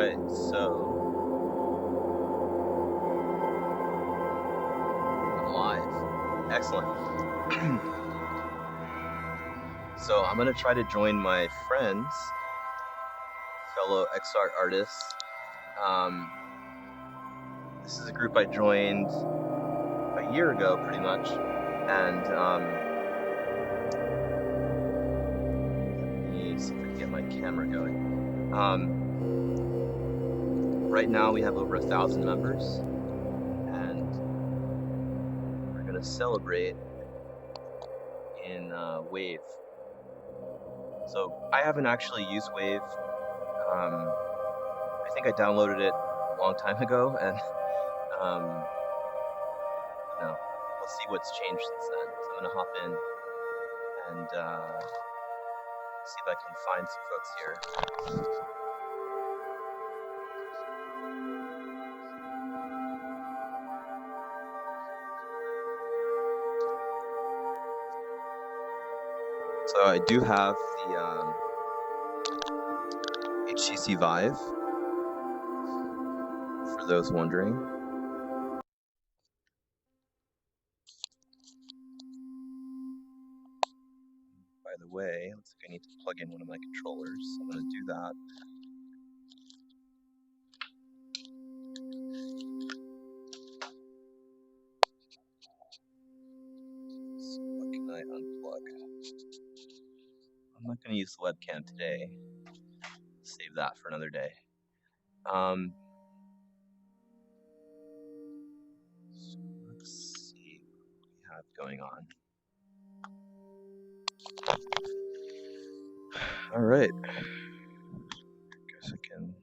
Alright, so I'm live. Excellent. So I'm gonna try to join my friends, fellow XR artists. This is a group I joined a year ago, pretty much, and let me see if I can get my camera going. Right now we have over 1,000 members, and we're gonna celebrate in Wave. So I haven't actually used Wave. I think I downloaded it a long time ago, and we'll see what's changed since then. So I'm gonna hop in and see if I can find some folks here. So I do have the HTC Vive, for those wondering. By the way, looks like I need to plug in one of my controllers, so I'm going to do that. So what can I unplug? I'm not going to use the webcam today. Save that for another day. So let's see what we have going on. All right. Guess I can.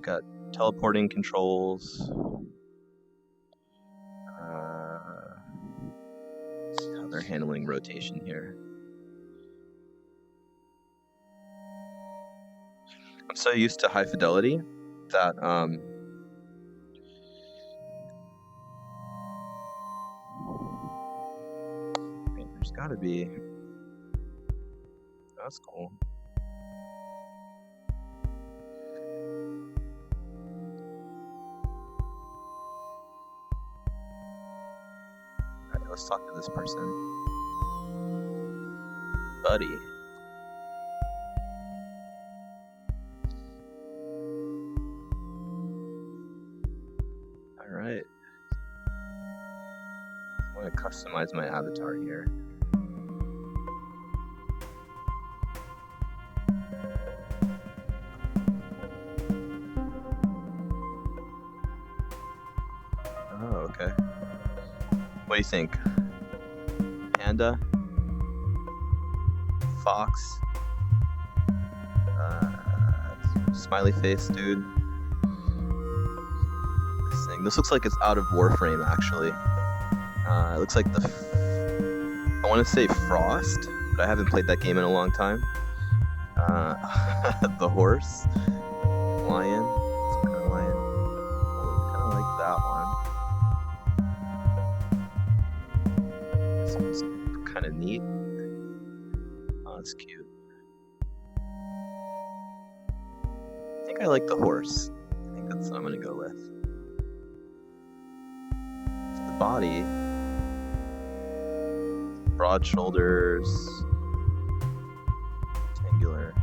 Got teleporting controls. Let's see how they're handling rotation here. I'm so used to high fidelity that there's gotta be. That's cool. Alright, let's talk to this person. Buddy. Alright. I want to customize my avatar here. Oh, okay. What do you think? Panda? Fox? Smiley face dude? This looks like it's out of Warframe, actually. It looks like I want to say Frost, but I haven't played that game in a long time. The horse, lion, some kind of lion. Oh, kind of like that one. This one's kind of neat. Oh, that's cute. I think I like the horse. I think that's what I'm gonna go with. The body, broad shoulders, rectangular.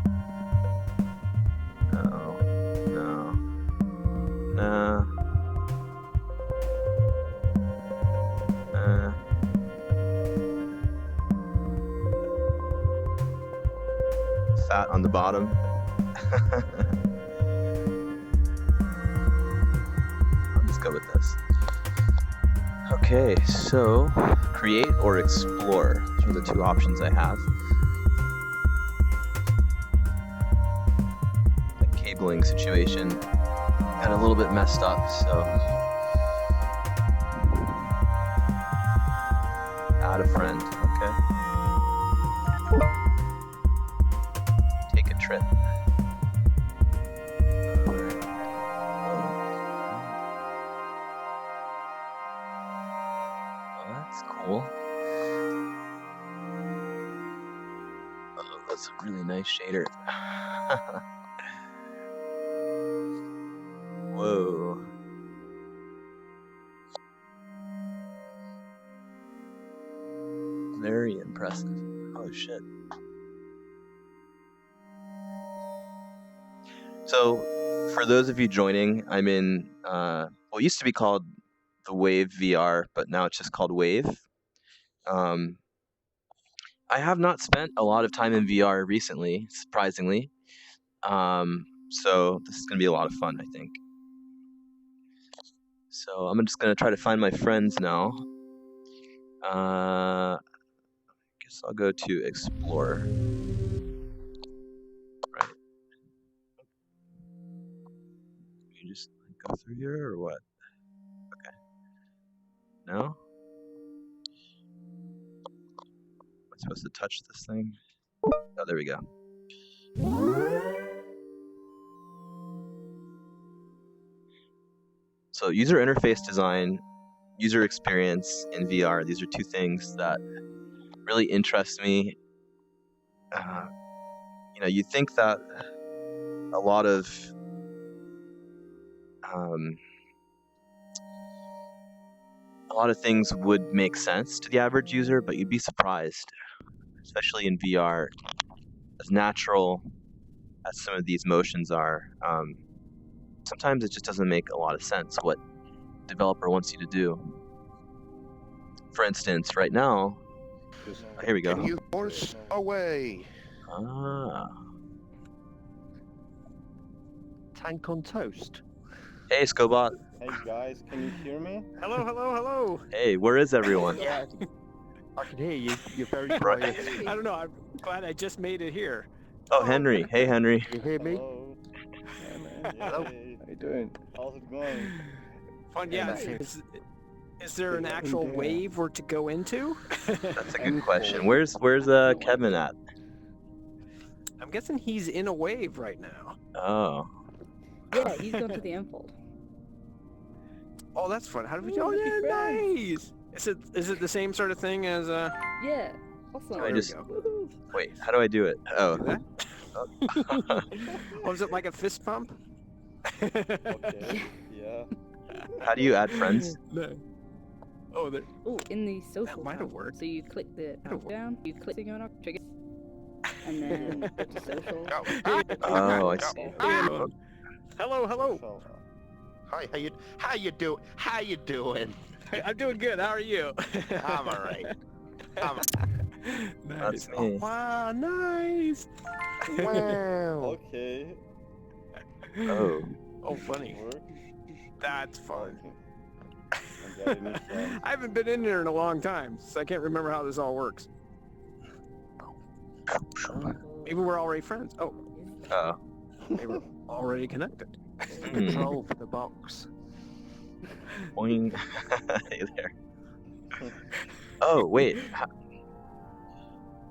No. Fat on the bottom. I'll just go with this. Okay, so create or explore. Those are the two options I have. The cabling situation got a little bit messed up, so add a friend, okay. Take a trip. That's cool. That's a really nice shader. Whoa. Very impressive. Oh shit. So, for those of you joining, I'm in what used to be called the Wave VR, but now it's just called Wave. I have not spent a lot of time in VR recently, surprisingly. So this is gonna be a lot of fun, I think. So I'm just gonna try to find my friends now. Guess I'll go to explore. Right. You just go through here or what? Okay. No? Am I supposed to touch this thing? Oh, there we go. So user interface design, user experience in VR, these are two things that really interest me. You think that a lot of things would make sense to the average user, but you'd be surprised, especially in VR, as natural as some of these motions are. Sometimes it just doesn't make a lot of sense what the developer wants you to do. For instance, right now, here we go. Can you horse away? Tank on toast. Hey, Scobot. Hey guys, can you hear me? Hello, hello, hello. Hey, where is everyone? Yeah, I can hear you. You're very quiet. I don't know. I'm glad I just made it here. Oh, Henry. Hey, Henry. You hear me? Hello. Hey, man. Hello. Hey. How you doing? How's it going? Fun, yeah. Is there an actual wave we're to go into? That's a good question. Where's Kevin at? I'm guessing he's in a wave right now. Oh. Yeah, he's going to the unfold. Oh, that's fun. How do we? Oh, yeah, nice. Is it the same sort of thing as Yeah. Awesome. I just wait. How do I do it? Oh. Oh, is it like a fist pump? Okay. Yeah. How do you add friends? No. Oh, there. Oh, in the social. That might have tab. worked. So you click the up down, you click the on trigger, and then go to social. Oh, I see. Hello, hello. So, Hi, how you doing? I'm doing good. How are you? I'm all right. That's Oh, me. wow, nice. Wow. okay. Oh. Oh, funny. Work. That's fun. Okay. I got any friends? I haven't been in here in a long time, so I can't remember how this all works. Maybe we're already friends. Oh, Oh. maybe we're already connected. Control for the box. Boing. Hey there. Oh, wait.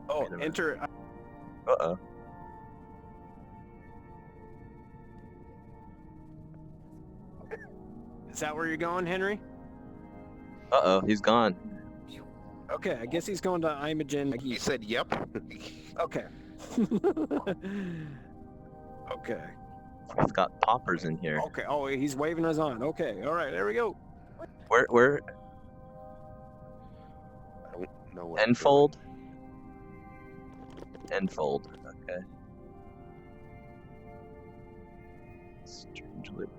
Oh, Wait a minute. enter. Uh-oh. Is that where you're going, Henry? Uh-oh, he's gone. Okay, I guess he's going to Imogen. He said, "Yep." Okay. Okay. He's got poppers in here. Okay. Oh, he's waving us on. Okay. All right. There we go. Where? I don't know what. Enfold? Enfold. Okay. Strange loop.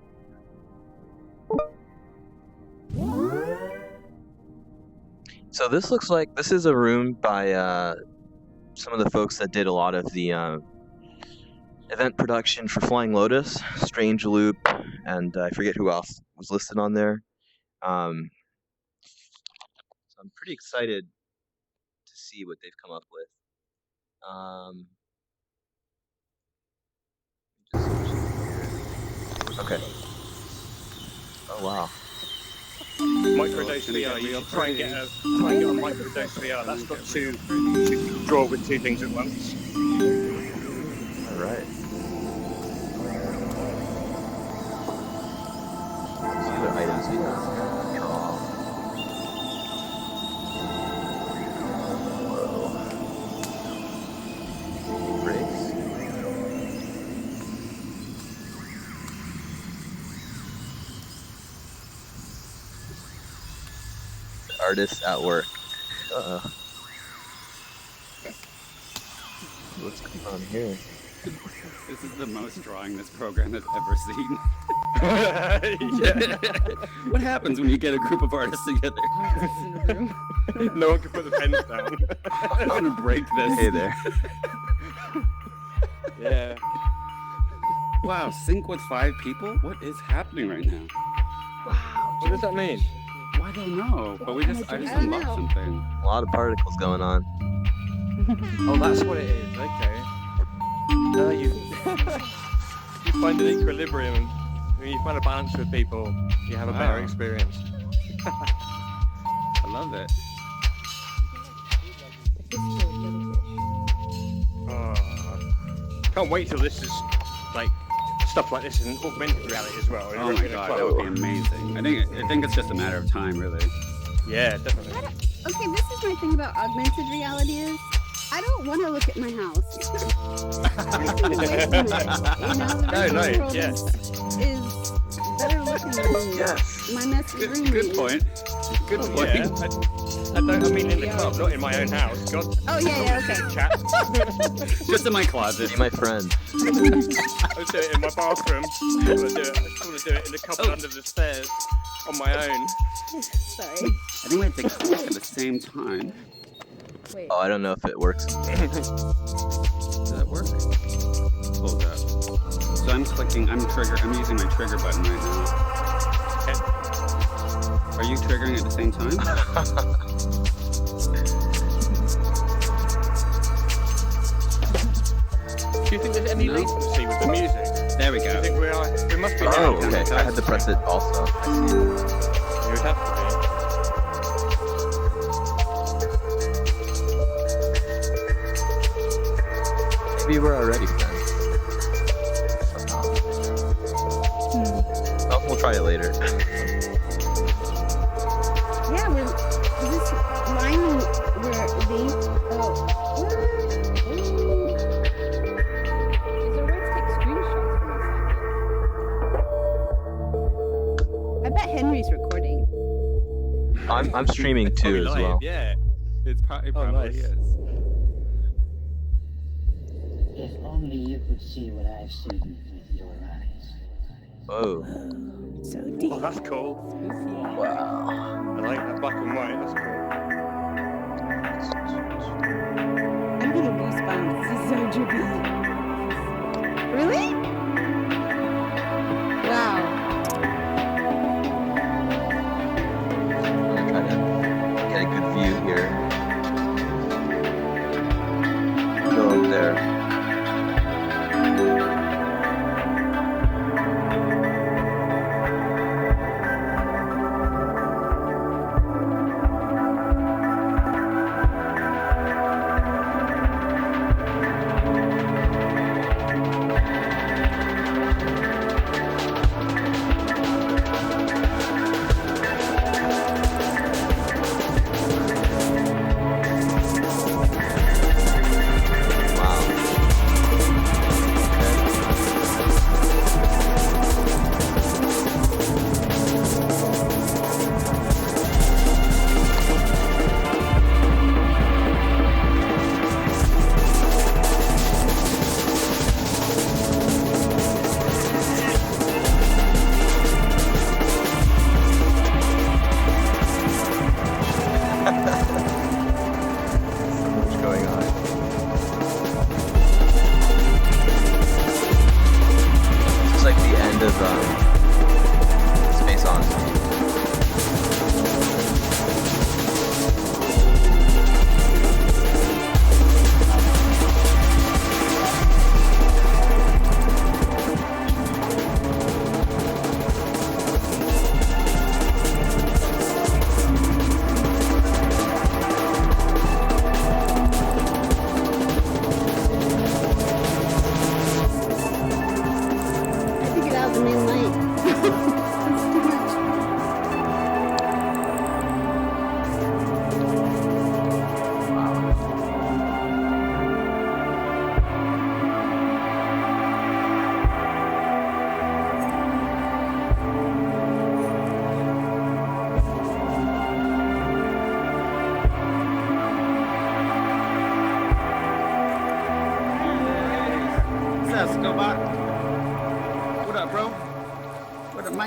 So this looks like this is a room by some of the folks that did a lot of the event production for Flying Lotus, Strange Loop, and I forget who else was listed on there. So I'm pretty excited to see what they've come up with. Okay. Oh wow. Microdose VR. You should try and get a microdose VR. That's got two draw with two things at once. All right. See what items we can draw. Whoa. Artists at work. Uh-oh. What's going on here? This is the most drawing this program has ever seen. What happens when you get a group of artists together? In a room. No one can put the pens down. I'm gonna break this. Hey there. Yeah. Wow, sync with 5 people? What is happening right now? Wow. What does that mean? Well, I don't know, but I just I don't unlocked know. something. A lot of particles going on. Oh, that's what it is. Okay. You find an equilibrium. And when you find a balance with people, you have a better Wow. experience. I love it. Oh, can't wait till this is like stuff like this in augmented reality as well. Oh my god, that would be amazing. I think it's just a matter of time, really. Yeah, definitely. Okay, this is my thing about augmented reality is I don't want to look at my house. I want to away from it. You know, the No, virtual no, world yeah. is better looking than Yes. my messy room. Good point. Good point. Yeah, I mean in the club, not in my own house. God. Oh yeah, okay. Chat. Just in my closet. Be my friend. I would do it in my bathroom. I just want to do it in the cupboard under the stairs on my own. Sorry. I think we have to click at the same time. Wait. Oh, I don't know if it works. Does that work? Hold up. So I'm using my trigger button right now. Okay. Are you triggering at the same time? Do you think there's any No. latency with the music? There we Do you go. think we must be Oh, now. okay. I had to press it also. I see. You would have to Maybe we're already friends. Well, we'll try it later. Yeah, is this line where the Is there a way to take screenshots from I bet Henry's recording. I'm streaming too Probably as live, well. Yeah. It probably nice. is. If only you could see what I've seen with your eyes. Whoa. So deep. Oh, that's cool. Wow. I like that black and white. That's I'm getting goosebumps. This is so drippy. Really? Wow. I'm gonna try to get a good view here. Go up there.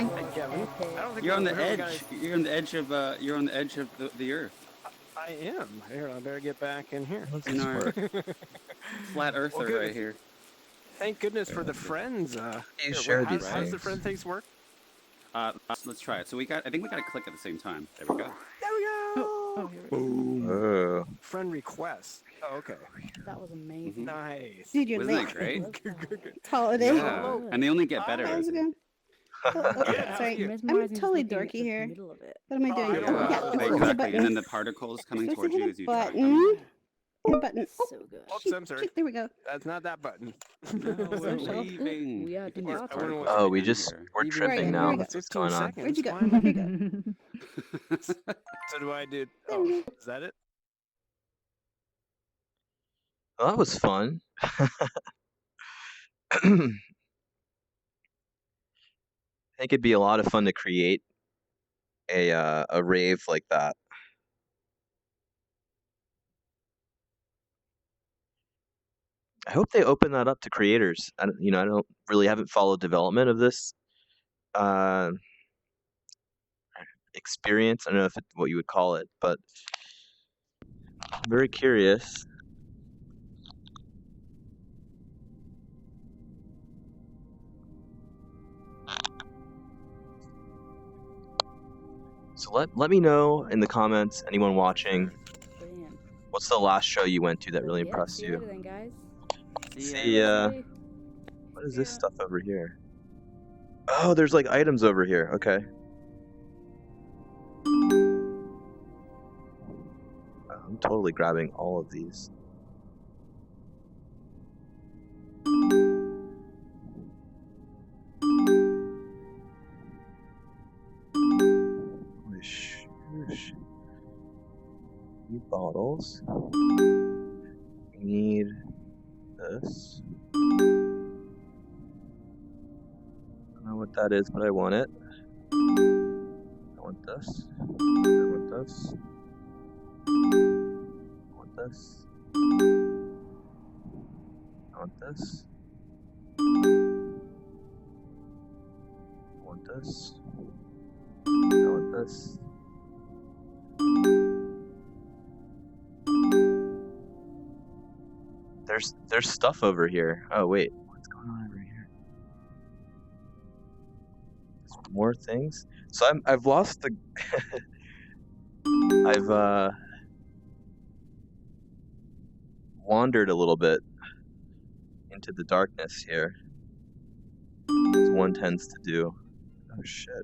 fine. Hey, Kevin. You're on we've the really edge. gotta- You're on the edge of. You're on the edge of the earth. I am. Here, I better get back in here. In our flat earther Well, good. right here. Thank goodness for the friends. Here, share how these does the things. friend things work? Let's try it. So I think we gotta click at the same time. There we go. There we go. Oh, here we go. Boom. Oh. Friend request. Oh, okay. That was amazing. Nice. Dude, you're Wasn't late. it great? It's holiday. Yeah. And they only get better. How's as it it- going? Oh, Yeah, sorry. you- I'm Mesmerizing totally just looking at dorky the here. middle of it. What am I Oh, doing? I Oh, know. yeah. Yeah, It's the Exactly. button. And then the particles coming Supposed towards to you hit as a you drive button. them. Hit a button. Oh, So good. Oops, I'm sorry. there we go. That's not that button. No, we're So sharp. leaving. We are You can doing use it. particles Oh, we down just here. we're Even tripping Right, now. here we What's go. going on? 15 Where'd you go? seconds. Where'd you go? So do I do? There Oh, we go. is that it? Well, that was fun. I think it'd be a lot of fun to create a rave like that. I hope they open that up to creators. I don't really haven't followed development of this uh, experience. I don't know if what you would call it, but I'm very curious. So let me know in the comments, anyone watching, Brilliant. what's the last show you went to that really Yeah, impressed see you? later then, guys. See ya. Bye. What is this Yeah. stuff over here? Oh, there's like items over here. Okay. I'm totally grabbing all of these. Holy shoosh. New bottles. We need this. I don't know what that is, but I want it. I want this. I want this. I want this. I want this. I want this. I want this. There's stuff over here. Oh wait, what's going on over here? There's more things. So I've lost the I've wandered a little bit into the darkness here, as one tends to do. Oh shit.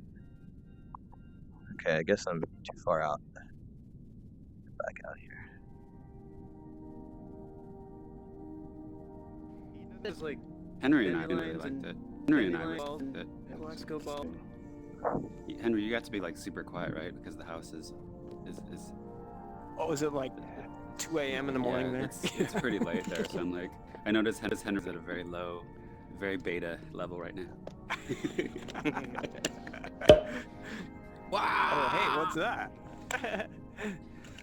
Okay, I guess I'm too far out. Get back out here. It's like Henry and I really dandelions liked and it. Henry and I really dandelions liked it. Mexico ball. Henry, you got to be like super quiet, right? Because the house is Oh, is it like 2 a.m. in the morning yeah, there? it's pretty late there, so I'm like, I noticed Henry's at a very low, very beta level right now. Wow! Oh, hey, what's that?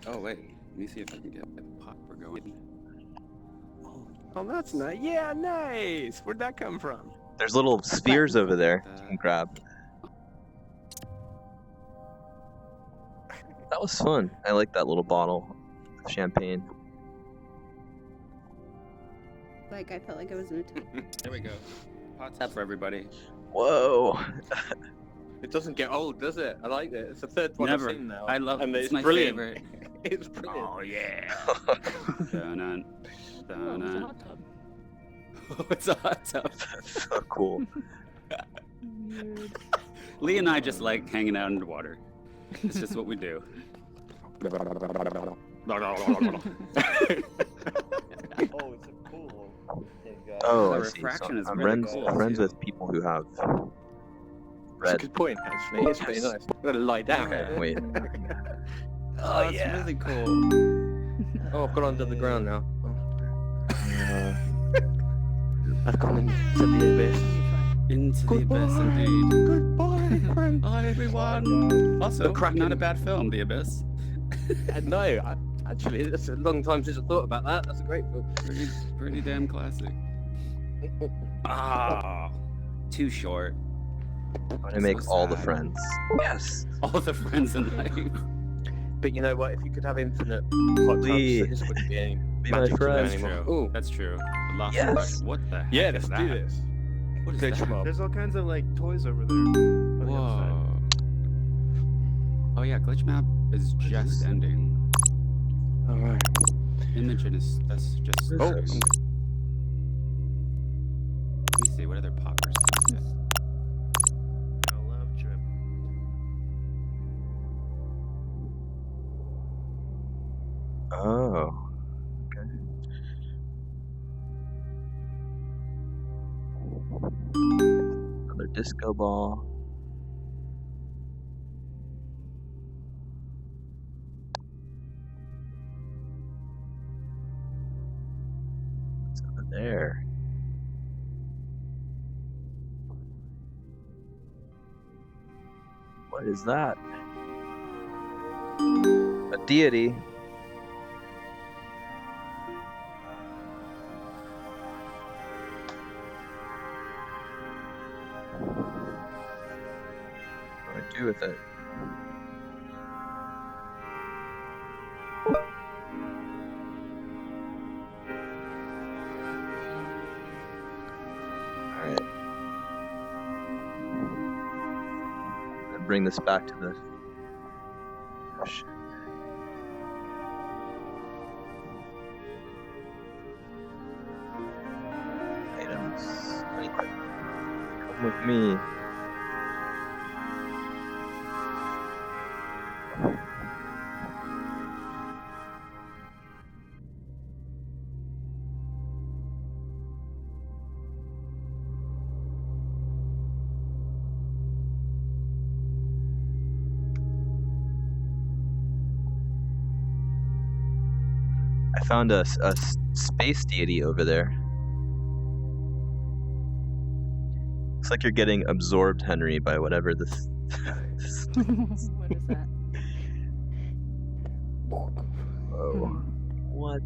Oh wait, let me see if I can get a pot we're going. Oh, that's nice. Yeah, nice. Where'd that come from? There's little spheres over there you can grab. That was fun. I like that little bottle of champagne. Like, I felt like I was in a tub. There we go. Pot tap for everybody. Whoa. It doesn't get old, does it? I like it. It's the third one Never. I've seen now. I love it. and It's it's my brilliant. favorite. It's brilliant. Oh yeah. Dun-dun. Oh, it's a Dun-dun. hot tub. Oh, it's a hot tub. That's so cool. Weird. Lee and I just like hanging out underwater. It's just what we do. Oh, it's a cool thing, guys. Oh, The I see. refraction is I'm really friends, cool, friends too. with people who have That's a red. good point, actually. It's pretty nice. I'm gonna lie down. Okay. Wait. Oh, it's really cool. Oh, I've gone under the ground now. Uh, I've gone into the abyss. Into the abyss, indeed. Goodbye, friend. Hi, everyone. Also, The Kraken. not a bad film, The Abyss. No, actually, it's a long time since I thought about that. That's a great film. Pretty damn classic. Ah, too short. I want to make So all the sad. friends. Yes. All the friends in life. But you know what? If you could have infinite hot tubs, Please. there just wouldn't be any Be my magic to them friend. That's anymore. true. Ooh. That's true. The lost Yes. impression. What the heck Yeah, is let's that? do this. What is Glitch that? mob. There's all kinds of like toys over there. On the other side. Whoa. Oh yeah, glitch map is just ending. Alright. Imogen is that's just. What is starting. this? Let me see what other poppers can I get. I love trip. Oh. Okay. Another disco ball. What's over there? What is that? A deity. What do I do with it? Alright. Bring this back to the. Oh, shit. Items. Come with me. I found a space deity over there. Looks like you're getting absorbed, Henry, by whatever this. What is that? Whoa. What?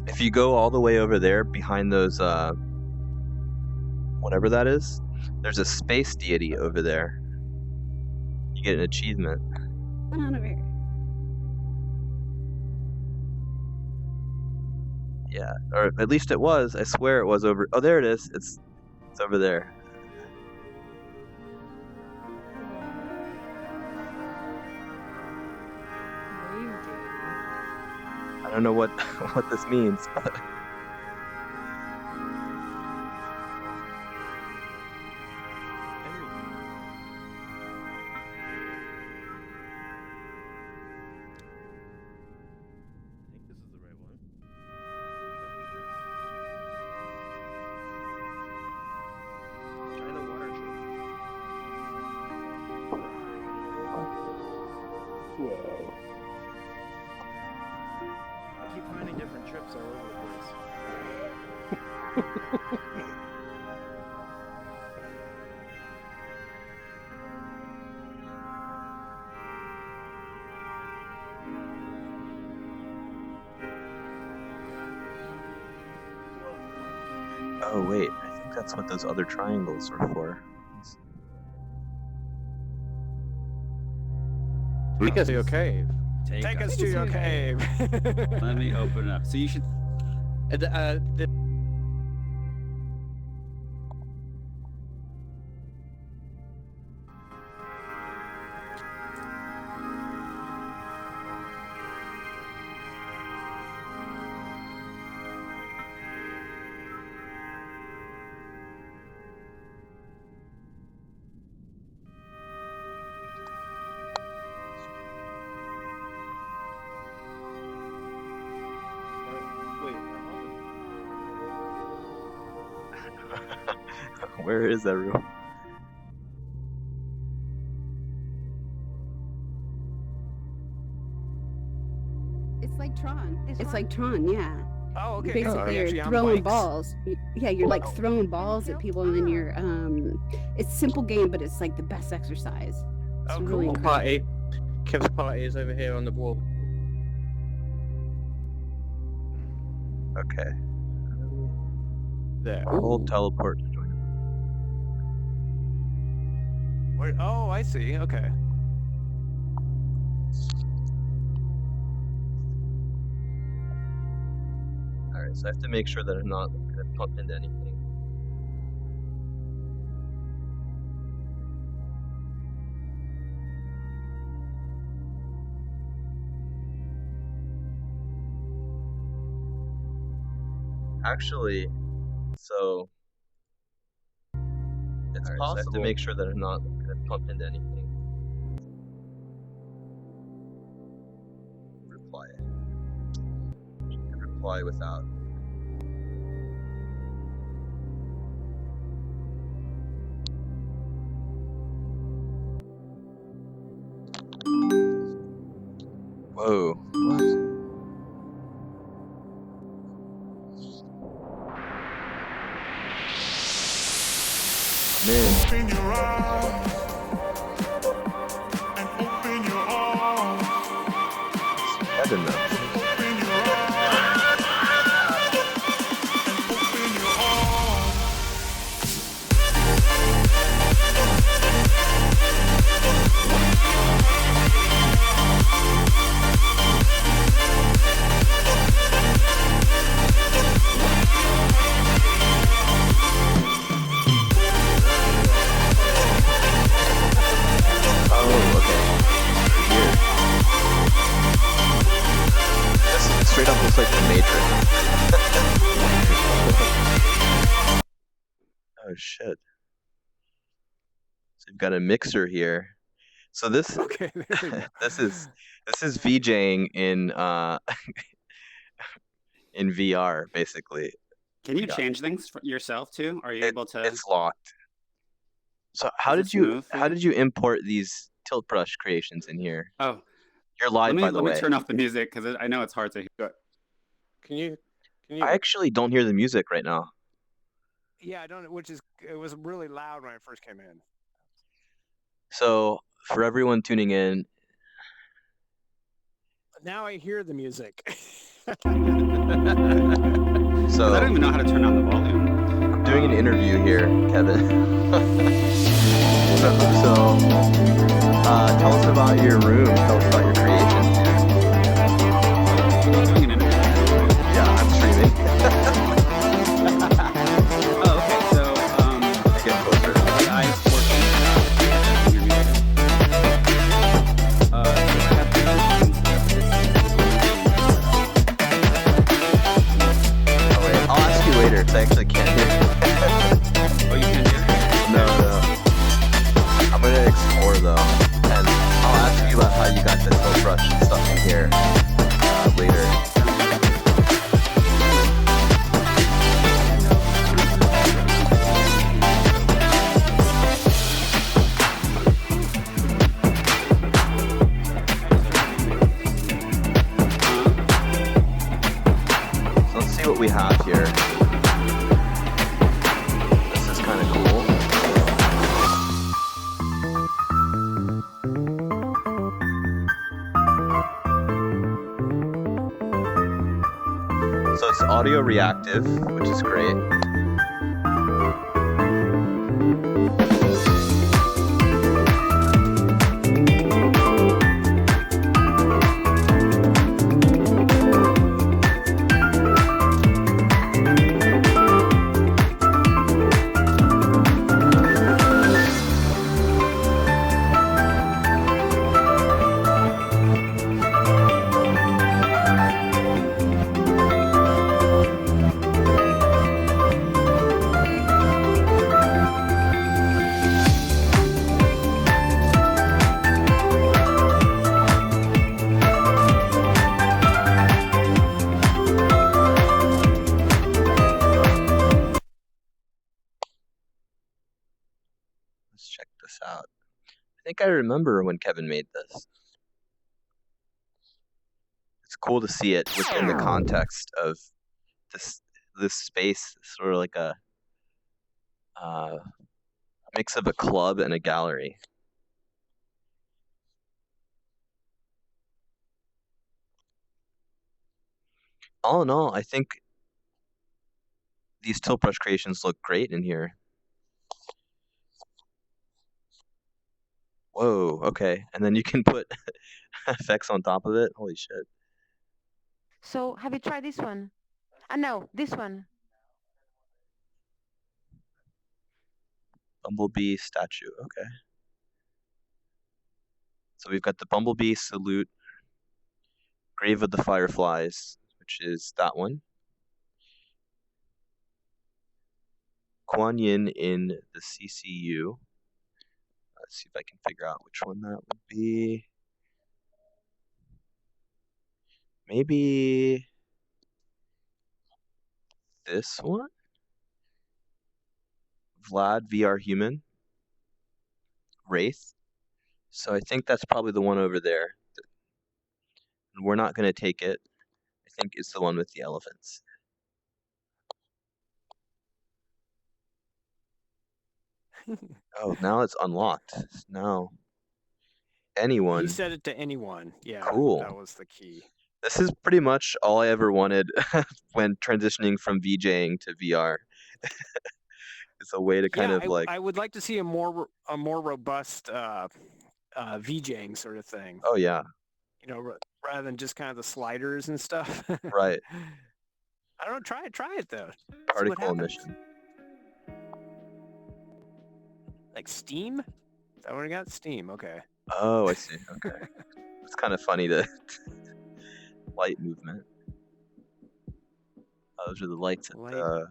If you go all the way over there behind those, whatever that is, there's a space deity over there. You get an achievement. Come on over here. Yeah, or at least it was. I swear it was over. Oh, there it is. It's over there. Wave deity. I don't know what what this means. I think this is the right one. Try the water trip. Whoa. I keep finding different trips all over the place. Oh wait, I think that's what those other triangles are for. Take us to your cave. Take us to your cave. Let me open it up. So you should. Wait, Where is everyone? It's like Tron. It's like Tron, yeah. Oh, okay. You basically are throwing balls. Yeah, you're like throwing balls at people, and then you're it's a simple game, but it's like the best exercise. It's Oh, really cool. incredible. Party. Kev's party is over here on the wall. Okay. There. Hold teleport to join. Oh, I see. Okay. Alright, so I have to make sure that I'm not gonna pump into anything. Actually, so it's possible. So I have to make sure that I'm not gonna pump into anything. Reply without. Whoa. What? Man. Open your eyes and open your arms. That's enough. Open your eyes and open your arms. Oh, okay. Here. This straight up looks like the Matrix. Oh shit. So you've got a mixer here. So this Okay. There we go. this is VJing in in VR basically. Can you change things yourself too? Are you able to? It's locked. So how Is did this you smooth for how you? did you import these tilt brush creations in here? Oh, You're live, by the let way. me turn off the music because I know it's hard to hear. Can you? I actually don't hear the music right now. Yeah, I don't. It was really loud when I first came in. So for everyone tuning in, Now I hear the music. so I don't even know how to turn on the volume. I'm doing an interview here, Kevin. so tell us about your room. Tell us about your creations, dude. You're doing an interview. Yeah, I'm streaming. Oh, okay. So, Get closer. I work in your music. So I have different Oh wait, I'll ask you later because I actually can't hear. Oh, you can't hear? No. I'm gonna explore though, and I'll ask you about how you got the tilt brush and stuff in here later. So let's see what we have here. This is kind of cool. So it's audio reactive, which is great. Let's check this out. I think I remember when Kevin made this. It's cool to see it within the context of this space, sort of like a mix of a club and a gallery. All in all, I think these tilt brush creations look great in here. Whoa, okay. And then you can put effects on top of it. Holy shit. So have you tried this one? No, this one. Bumblebee statue. Okay. So we've got the Bumblebee salute, Grave of the Fireflies, which is that one. Kuan Yin in the CCU. Let's see if I can figure out which one that would be. Maybe this one? Vlad VR Human. Wraith. So I think that's probably the one over there. We're not going to take it. I think it's the one with the elephants. Oh, now it's unlocked. Now anyone. You said it to anyone. Yeah, Cool. that was the key. This is pretty much all I ever wanted when transitioning from VJing to VR. It's a way to kind of like. I would like to see a more robust VJing sort of thing. Oh yeah. You know, rather than just kind of the sliders and stuff. Right. I don't know. Try it though. Particle emission. Like Steam? Is that what I got? Steam. Okay. Oh, I see. Okay. It's kind of funny to light movement. Oh, those are the lights at the.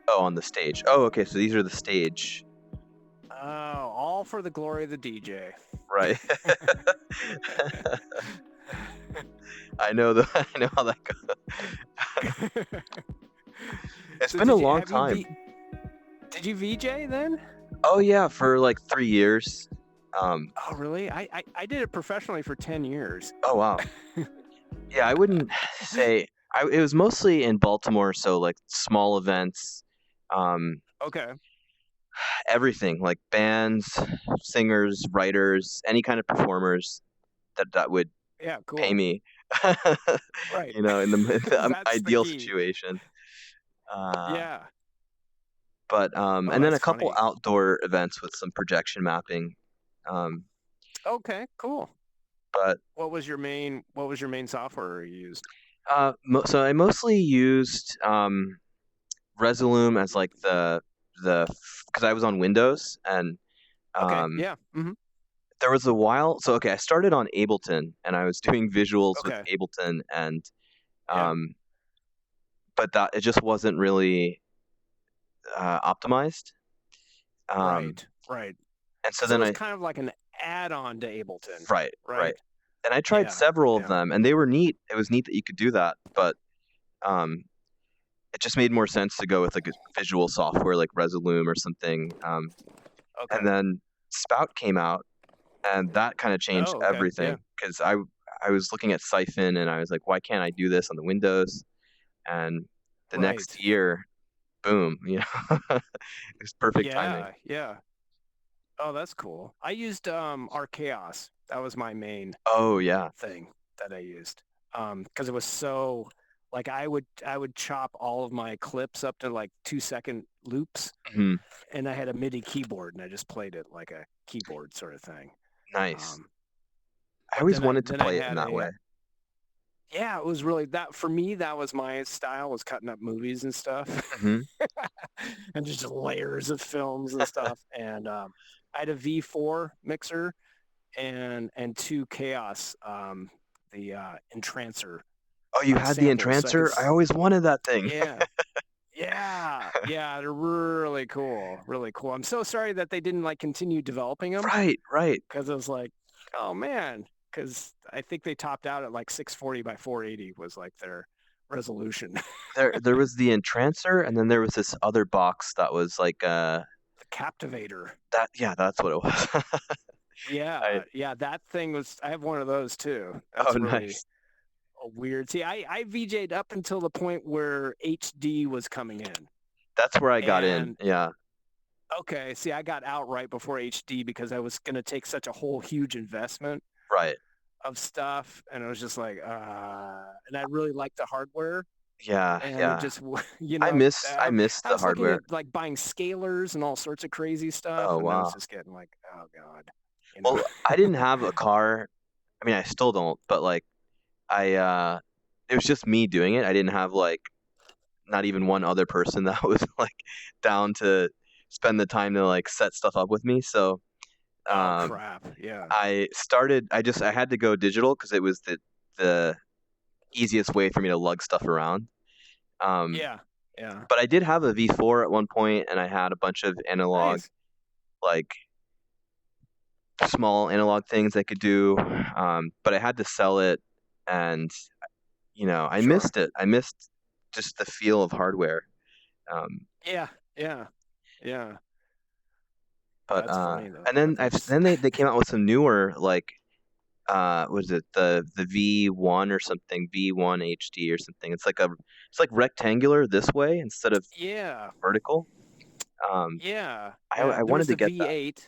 Oh, on the stage. Oh, okay. So these are the stage. Oh, all for the glory of the DJ. Right. I know how that goes. It's been a long time. Did you VJ then? Oh yeah, for like 3 years. Oh really? I did it professionally for 10 years. Oh wow. Yeah, I wouldn't say it was mostly in Baltimore, so like small events. Okay. Everything like bands, singers, writers, any kind of performers that would pay me. Right. You know, in the ideal situation. Yeah. But and then a couple outdoor events with some projection mapping. Okay, cool. But what was your main software you used? So I mostly used Resolume as like the because I was on Windows and yeah. Mm-hmm. There was a while. So okay, I started on Ableton and I was doing visuals with Ableton and but that it just wasn't really optimized. Right. And so then it's kind of like an add-on to Ableton. Right. And I tried several of them, and they were neat. It was neat that you could do that, but it just made more sense to go with like a visual software like Resolume or something. And then Spout came out, and that kind of changed everything because I was looking at Siphon, and I was like, why can't I do this on the Windows? And the next year, boom, you know, it was perfect timing. Yeah. Oh, that's cool. I used Archaos. That was my main thing that I used. Because it was so like I would chop all of my clips up to like 2-second loops, and I had a MIDI keyboard and I just played it like a keyboard sort of thing. Nice. I always wanted to play it in that way. Yeah, it was really that for me. That was my style, was cutting up movies and stuff, and just layers of films and stuff. And I had a V4 mixer and 2 Chaos, the Entrancer. Oh, you had the Entrancer? I always wanted that thing. Yeah, they're really cool, really cool. I'm so sorry that they didn't like continue developing them. Right. Because I was like, oh man. Because I think they topped out at like 640 by 480 was like their resolution. there was the Entrancer, and then there was this other box that was like the Captivator. That's what it was. Yeah, that thing was. I have one of those too. That's really nice. Weird. See, I VJ'd up until the point where HD was coming in. That's where I got in. Yeah. Okay. See, I got out right before HD because I was going to take such a whole huge investment. Right. Of stuff, and I was just like, and I really liked the hardware, Yeah, and yeah. it just I miss the was looking hardware. at like buying scalers and all sorts of crazy stuff, Oh and I was wow. just getting like, oh god, Well, I didn't have a car. I mean, I still don't, but like it was just me doing it. I didn't have like not even one other person that was like down to spend the time to like set stuff up with me. So oh crap, yeah, I had to go digital because it was the easiest way for me to lug stuff around. yeah. But I did have a V4 at one point, and I had a bunch of analog, Nice. like small analog things I could do. But I had to sell it, and I missed it. I missed just the feel of hardware. Yeah. But That's funny though. and then they came out with some newer like was it the V1 or something, V1 HD or something. It's like rectangular this way instead of vertical. I wanted to get that. V8.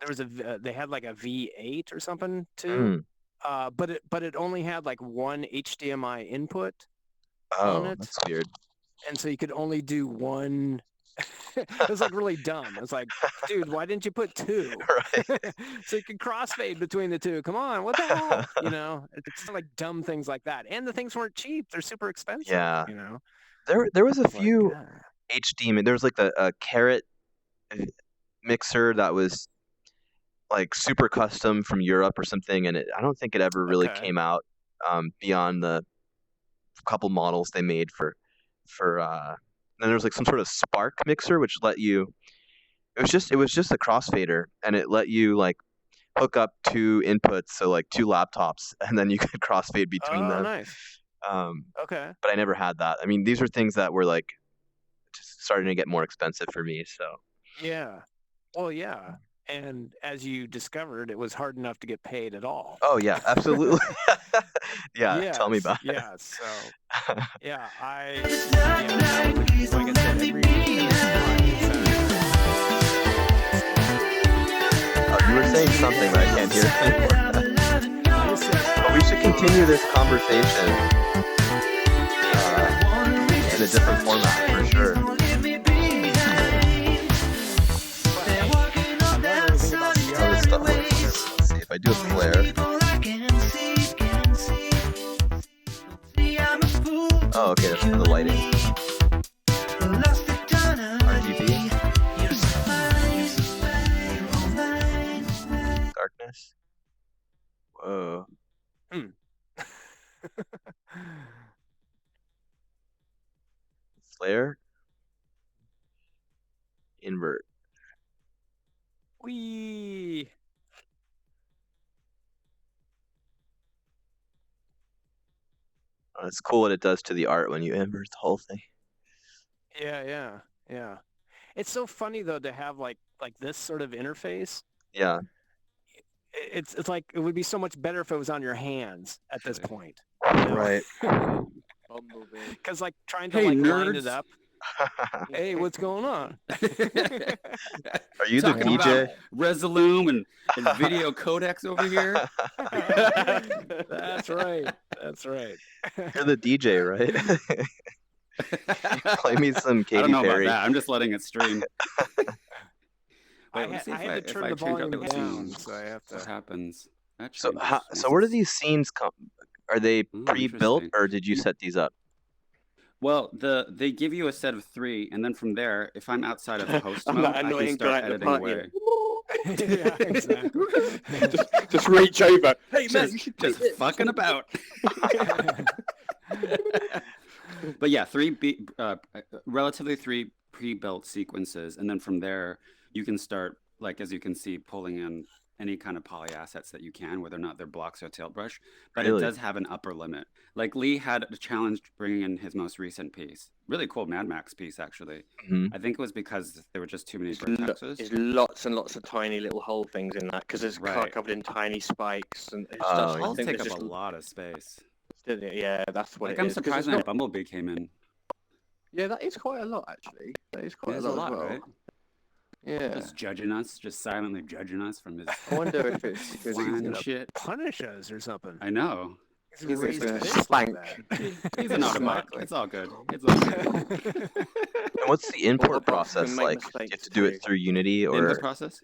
There was they had like a V8 or something too. But it only had like one HDMI input on it. That's weird. And so you could only do one. It was like really dumb. It was like, dude, why didn't you put two? Right. So you could crossfade between the two. Come on, what the hell? It's like dumb things like that. And the things weren't cheap. They're super expensive. Yeah. There was a few HD. There was like a Carrot mixer that was like super custom from Europe or something, and I don't think it ever really came out beyond the couple models they made for then there was like some sort of Spark mixer which let you it was just a crossfader, and it let you like hook up two inputs, so like two laptops, and then you could crossfade between them. Nice. Okay. But I never had that. I mean, these are things that were like just starting to get more expensive for me, so yeah. Well, yeah. And as you discovered, it was hard enough to get paid at all. Oh yeah, absolutely. Yeah, tell me about it. Yeah, so yeah, like I said, you were saying something, but I can't hear it anymore. But we should continue this conversation in a different format for sure. Let's see if I do a flare. Oh, okay, that's for the lighting. RGB. Darkness. Whoa. Flare. Invert. Whee! It's cool what it does to the art when you invert the whole thing. Yeah. It's so funny though to have like this sort of interface. Yeah. It's like it would be so much better if it was on your hands at this point. Right. Because like trying to line it up. Hey, what's going on? Are you the DJ? Resolume and video codecs over here. That's right. You're the DJ, right? Play me some Katy I don't know Perry. about that. I'm just letting it stream. I had to turn the volume down, so I have to. What happens? So where do these scenes come? Are they pre-built, or did you set these up? Well, they give you a set of 3, and then from there, if I'm outside of host mode, I can start editing away. Yeah, exactly. just reach over. Hey, man, just fucking about. But yeah, relatively 3 pre-built sequences, and then from there, you can start, like as you can see, pulling in any kind of poly assets that you can, whether or not they're blocks or tilt brush. But It does have an upper limit. Like Lee had a challenge bringing in his most recent piece. Really cool Mad Max piece, actually. Mm-hmm. I think it was because there were just too many vertexes. There's lots and lots of tiny little hole things in that, because there's car covered in tiny spikes and stuff. It'll take up a lot of space. Yeah, that's what like, it I'm is. surprised that Bumblebee came in. Yeah, that is quite a lot, actually. That is quite a as lot, well. right? Yeah. Just judging us, just silently judging us from his. I wonder if it's he's gonna shit. punish us or something. I know. He's raised gonna fist spank. He's an automat. It's all good. It's all good. And what's the import process like? Do you have to do it through Unity The input or process?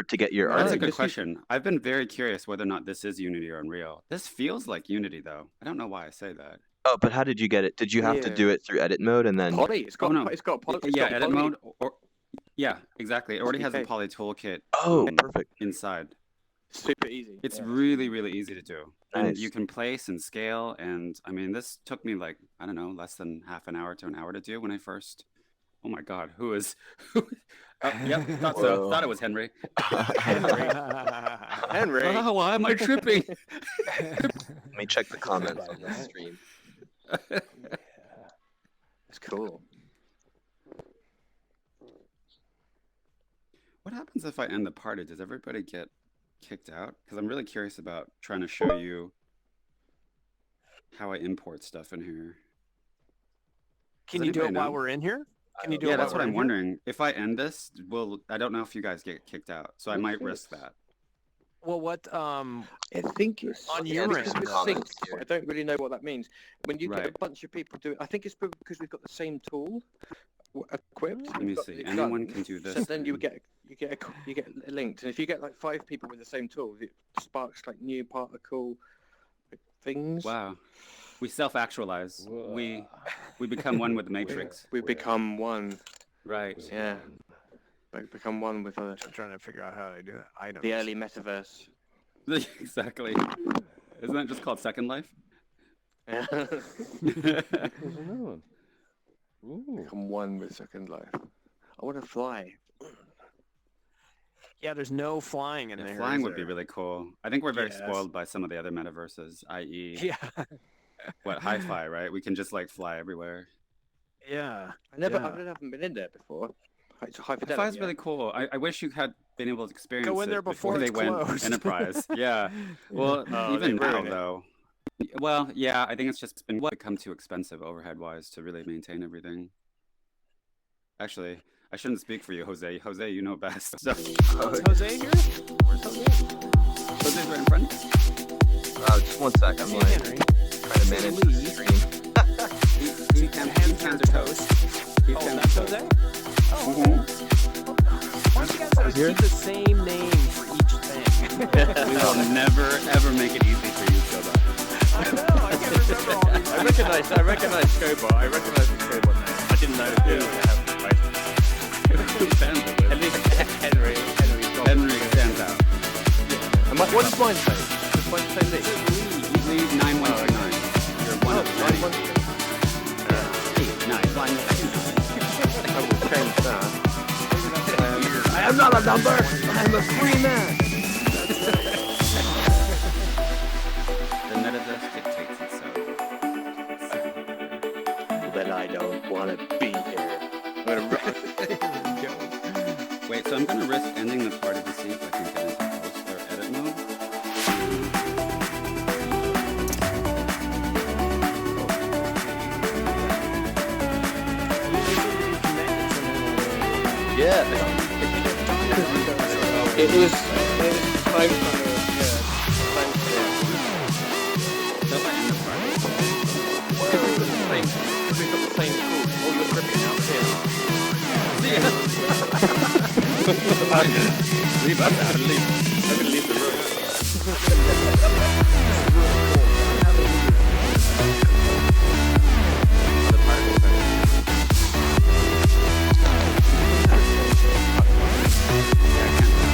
to get your That's a art? good question. I've been very curious whether or not this is Unity or Unreal. This feels like Unity, though. I don't know why I say that. Oh, but how did you get it? Did you have to do it through edit mode and then? Poly. It's got. no. It's got poly. Yeah, edit mode. Yeah, exactly. It already has a SDK. poly toolkit. Oh, perfect. Inside. Super easy. It's really, really easy to do. And Nice. you can place and scale. And I mean, this took me like, I don't know, less than half an hour to an hour to do when I first. Oh my God, who is? Yep, thought so. Whoa. Thought it was Henry. Henry. Oh, why am I tripping? Let me check the comments on this stream. It's cool. What happens if I end the party? Does everybody get kicked out? Because I'm really curious about trying to show you how I import stuff in here. Can you do it while we're in here? Can you do it? Yeah, that's while what we're I'm in here? wondering. If I end this, I don't know if you guys get kicked out, so I might risk that. Well, what? I think it's on yeah, your because end. we're synced, but I don't really know what that means. When you get Right. a bunch of people do it, I think it's because we've got the same tool equipped. Let me We've got see. it Anyone done. can do this. So then you get linked, and if you get like 5 people with the same tool, it sparks like new particle things. Wow. We self-actualize. We become one with the matrix. We become one. Right. Yeah. We become one with I'm trying to figure out how to do it. Items. the early metaverse. Exactly. Isn't that just called Second Life? Become one with Second Life. I want to fly. Yeah, there's no flying in there. Flying is would be there? really cool. I think we're very Yes. spoiled by some of the other metaverses, i.e., Yeah. what hi-fi, right? We can just like fly everywhere. Yeah. I haven't been in there before. It's high fidelity. Hi-fi is really cool. I wish you had been able to experience Go in it there before they it's went closed. enterprise. Yeah. Well, Oh, even they now ruin it. though. Well, yeah, I think it's just become too expensive overhead-wise to really maintain everything. Actually, I shouldn't speak for you, Jose. Jose, you know best. So, Is Jose here? Where's Jose? Jose's right in front. Just one sec. I'm like Henry. trying to manage the stream. Hands are toast. Oh, that's Jose? Oh, okay. Why don't you guys keep the same name for each thing? We will never, ever make it easy for you, Joba. I know, I can't remember all these. I recognize Scobot. I recognize the Scobot name. I didn't know who to have right. At least Henry stands out. what does mine say? Does mine say Lee? Lead 9129. You're one of 9129. 9 flying second. I will change that. I am not a number. I'm a free man. The metaverse dictates it so. Then I don't want to be here. I'm gonna Wait, so I'm gonna risk ending the party to see if I can get into post or edit mode. Yeah. It is time So if I end the party. Because we've got the same tool. All you're ripping out here. Leave us out. I'm gonna leave the room. The particles are- Yeah, I can't.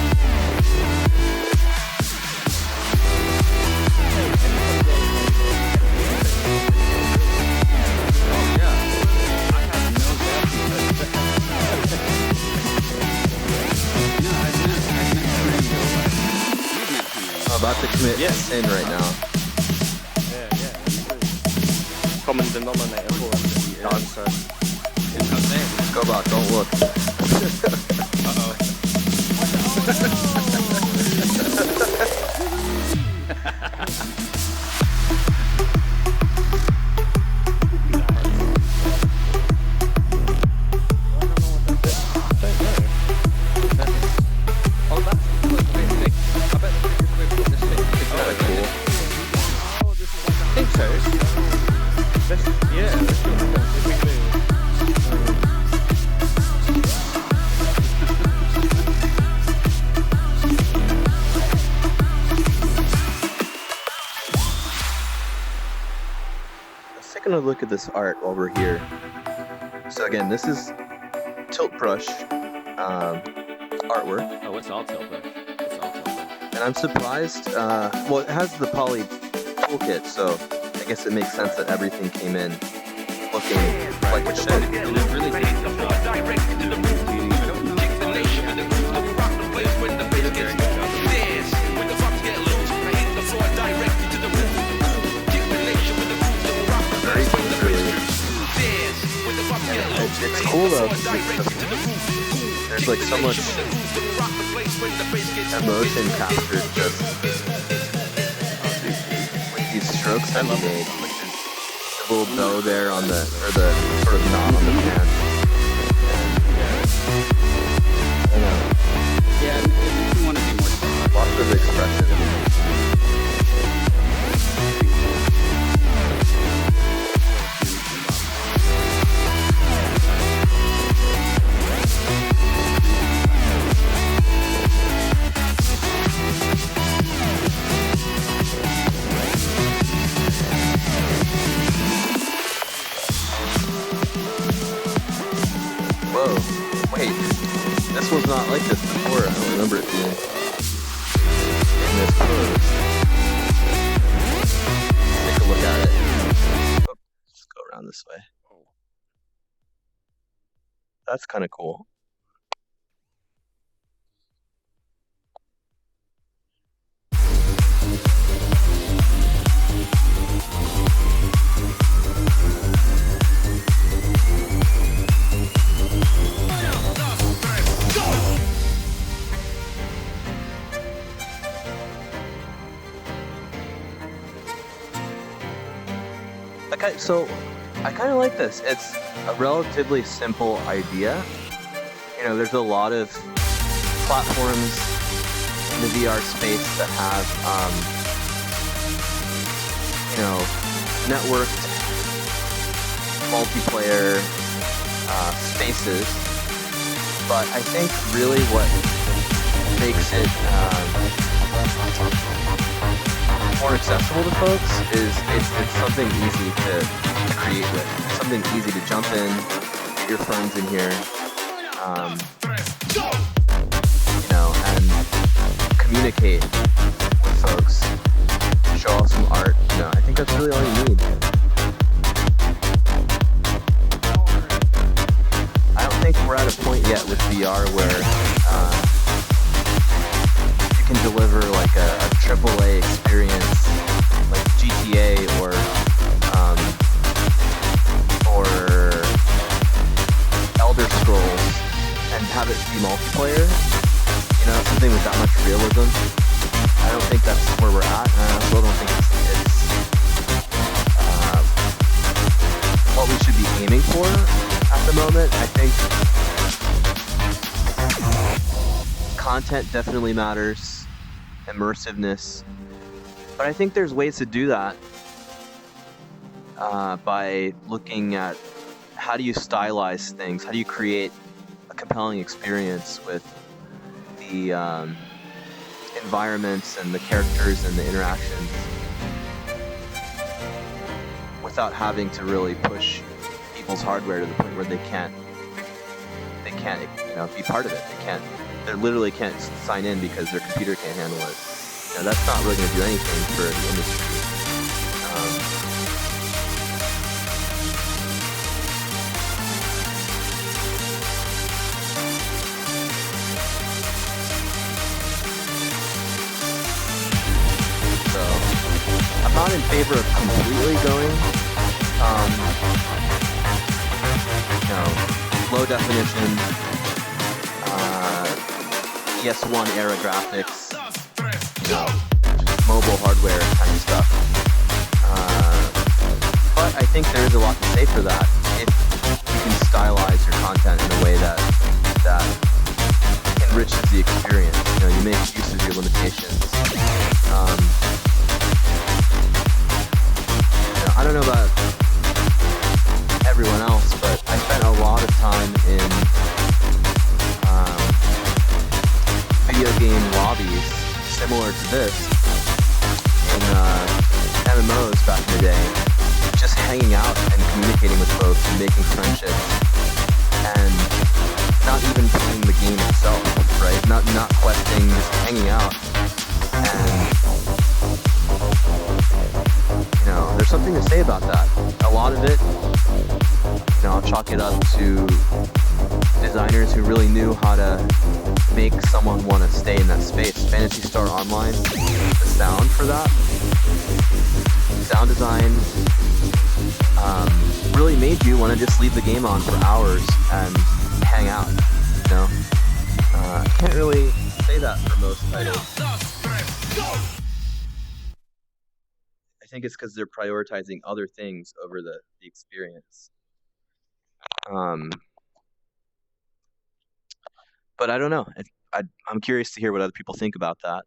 Oh, yeah. I have no doubt. I'm about to commit sin right now. Common denominator for the answer. Go back. Don't look. gonna look at this art while we're here. So again, this is tilt brush artwork. Oh, it's all tilt brush. It's all tilt brush. And I'm surprised, well, it has the poly toolkit, so I guess it makes sense that everything came in looking like it should. And it really takes the job. It's cool though. There's like so much emotion captured just with these strokes that he made. Like the little bow there on the, or the sort of knot on the pan. I don't know. Yeah, if you want to be more. Lots of expression. Whoa, wait, this was not like this before. I don't remember it being in this pose. Take a look at it. Oh, let's go around this way. That's kind of cool. Okay, so I kind of like this. It's a relatively simple idea. You know, there's a lot of platforms in the VR space that have, you know, networked multiplayer spaces. But I think really what makes it more accessible to folks is it's something easy to create with. It's something easy to jump in, get your friends in here, you know, and communicate with folks, show off some art. You know, I think that's really all you need. I don't think we're at a point yet with VR where you can deliver like a AAA experience like GTA or Elder Scrolls and have it be multiplayer. You know, something with that much realism. I don't think that's where we're at. I still don't think it's what we should be aiming for at the moment. I think content definitely matters, immersiveness, but I think there's ways to do that by looking at how do you stylize things, how do you create a compelling experience with the environments and the characters and the interactions without having to really push people's hardware to the point where they can't you know, be part of it. They literally can't sign in because their computer can't handle it. You know, that's not really going to do anything for the industry. So, I'm not in favor of completely going, you know, low definition, PS1 era graphics, you know, mobile hardware kind of stuff. But I think there is a lot to say for that if you can stylize your content in a way that enriches the experience. You know, you make use of your limitations. You know, I don't know about everyone else, but I spent a lot of time in video game lobbies similar to this in MMOs back in the day, just hanging out and communicating with folks and making friendships, and not even playing the game itself, right? Not questing, just hanging out. And there's something to say about that. A lot of it, I'll chalk it up to designers who really knew how to make someone want to stay in that space. Phantasy Star Online, the sound for that, sound design, really made you want to just leave the game on for hours and hang out. I can't really say that for most titles. I think it's because they're prioritizing other things over the experience. But I don't know. I'm curious to hear what other people think about that.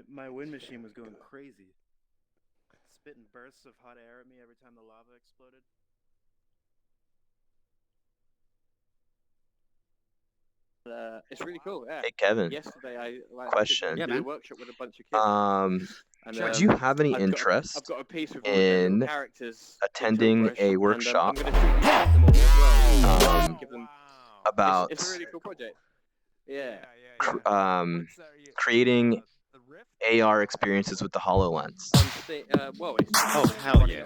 My wind machine was going crazy, spitting bursts of hot air at me every time the lava exploded. It's really cool. Yeah. Hey Kevin. Yesterday I Question. did a workshop with a bunch of kids. Do you have any interest I've got a piece with all in the characters attending a workshop I'm going to treat them all as well. Give them, about it's a really cool project. Yeah. creating AR experiences with the HoloLens? Oh, hell yeah.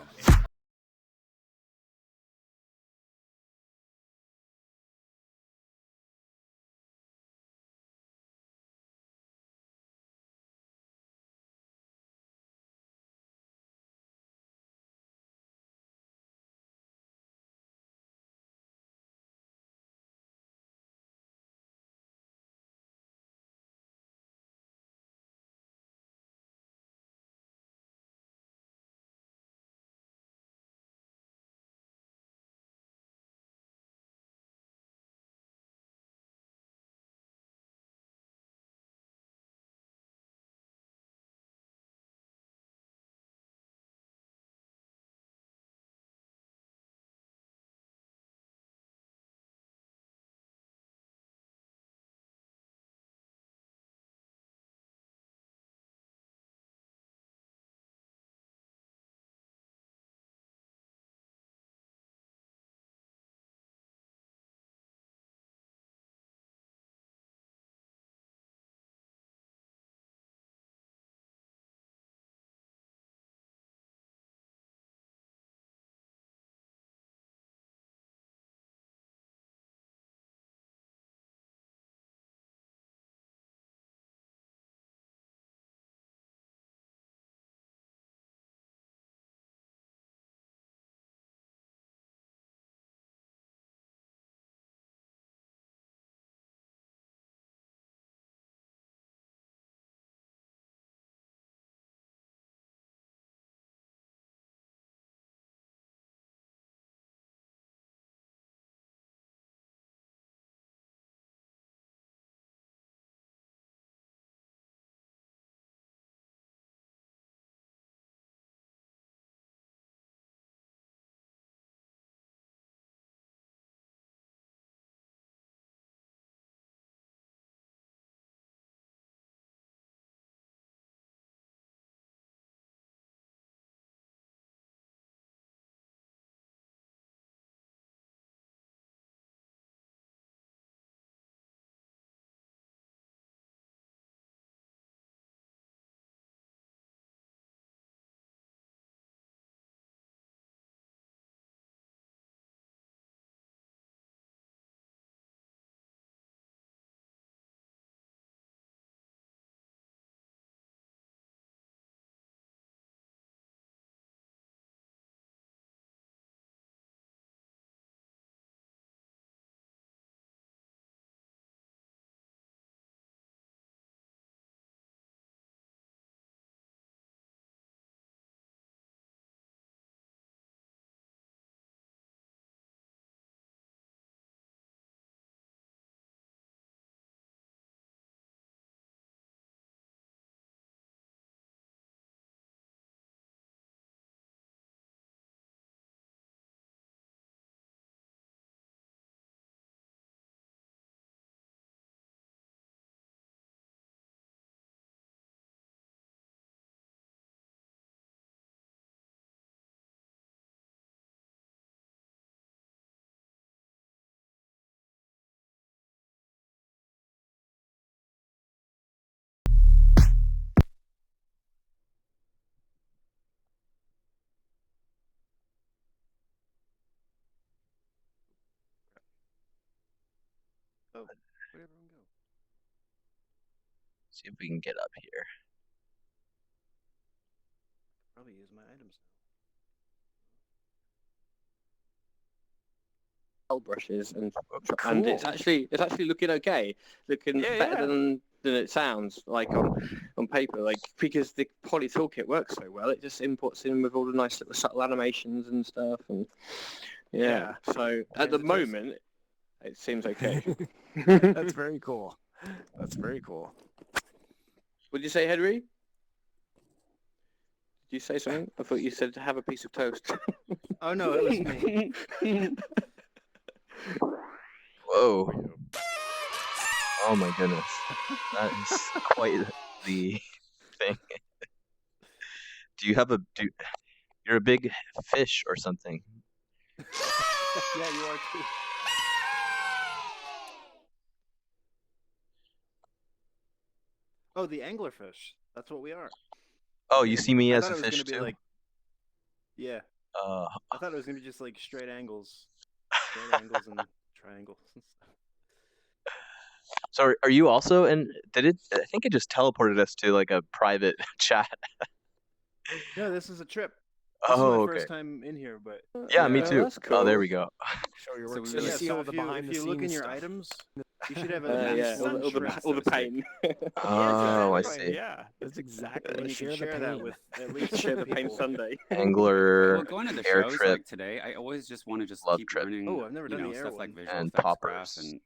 where'd everyone go? See if we can get up here. Probably use my items brushes and Cool. it's actually looking okay, looking better than it sounds like on paper, like because the poly toolkit works so well. It just imports in with all the nice little subtle animations and stuff, and so at the moment it seems okay. That's very cool. That's very cool. What did you say, Henry? Did you say something? I thought you said to have a piece of toast. Oh no, it was me. Whoa. Oh my goodness. That is quite the thing. Do you have you're a big fish or something? Yeah, you are too. Oh, the anglerfish. That's what we are. Oh, you see me I as thought a it was fish gonna be too? like, yeah. I thought it was gonna be just like straight angles and triangles and stuff. So are you also in? I think it just teleported us to like a private chat. No, this is a trip. This is my first time in here, but Yeah, me too. That's cool. Oh, there we go. Show your So work. we So you really- see all the behind if the you look in scenes your stuff. items, you should have at least all one the shrimp. all the pain. Oh, I Right, see. yeah, that's exactly. And Let's you can share the share that pain. with at least Share 10 the pain people. Sunday. Angler, Well, going to the air shows trip, like today, I always just want to just love keep trip. learning. Oh, I've never done the air stuff one. like visual And effects poppers. graph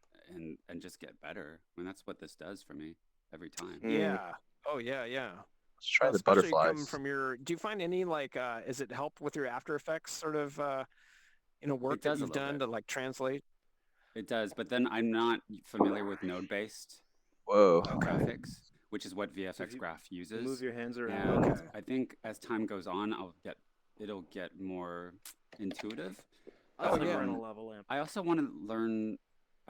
and just get better. I mean, that's what this does for me every time. Yeah. Oh yeah, yeah. Let's try the Especially coming butterflies. from your. Do you find any like? Is it help with your After Effects sort of? Work It that does a you've little done bit. to like translate. It does, but then I'm not familiar with node-based Whoa. graphics, which is what So VFX if you Graph uses. Move your hands around. And I think as time goes on, it'll get more intuitive. I was never on a lava lamp. I also want to learn.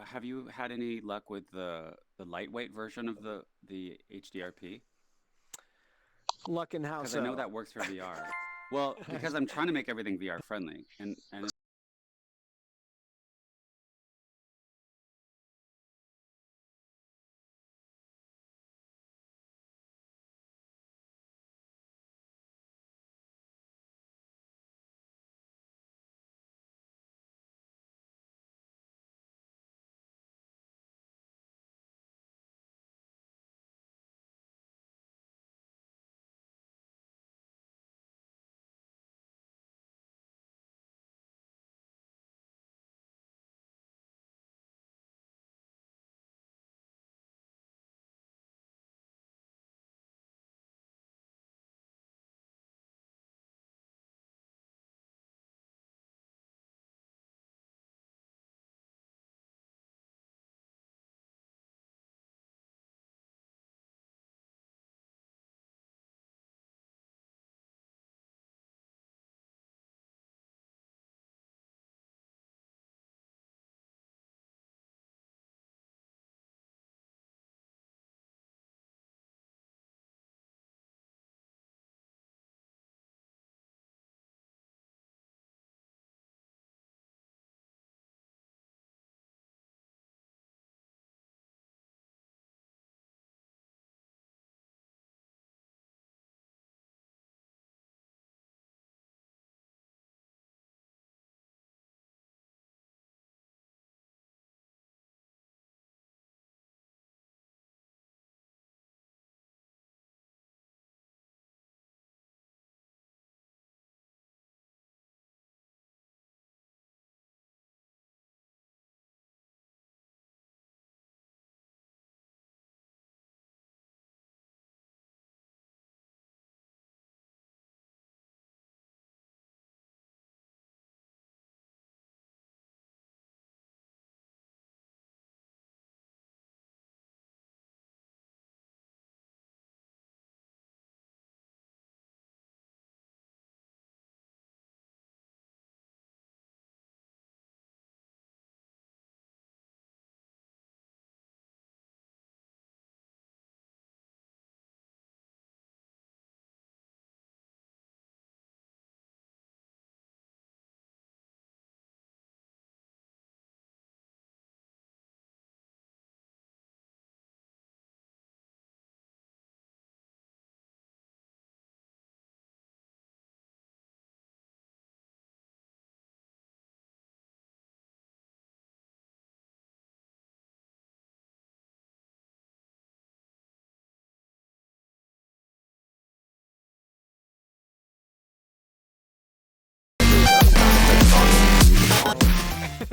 Have you had any luck with the lightweight version of the HDRP? Luck in house. Because I know that works for VR. Well, because I'm trying to make everything VR friendly, and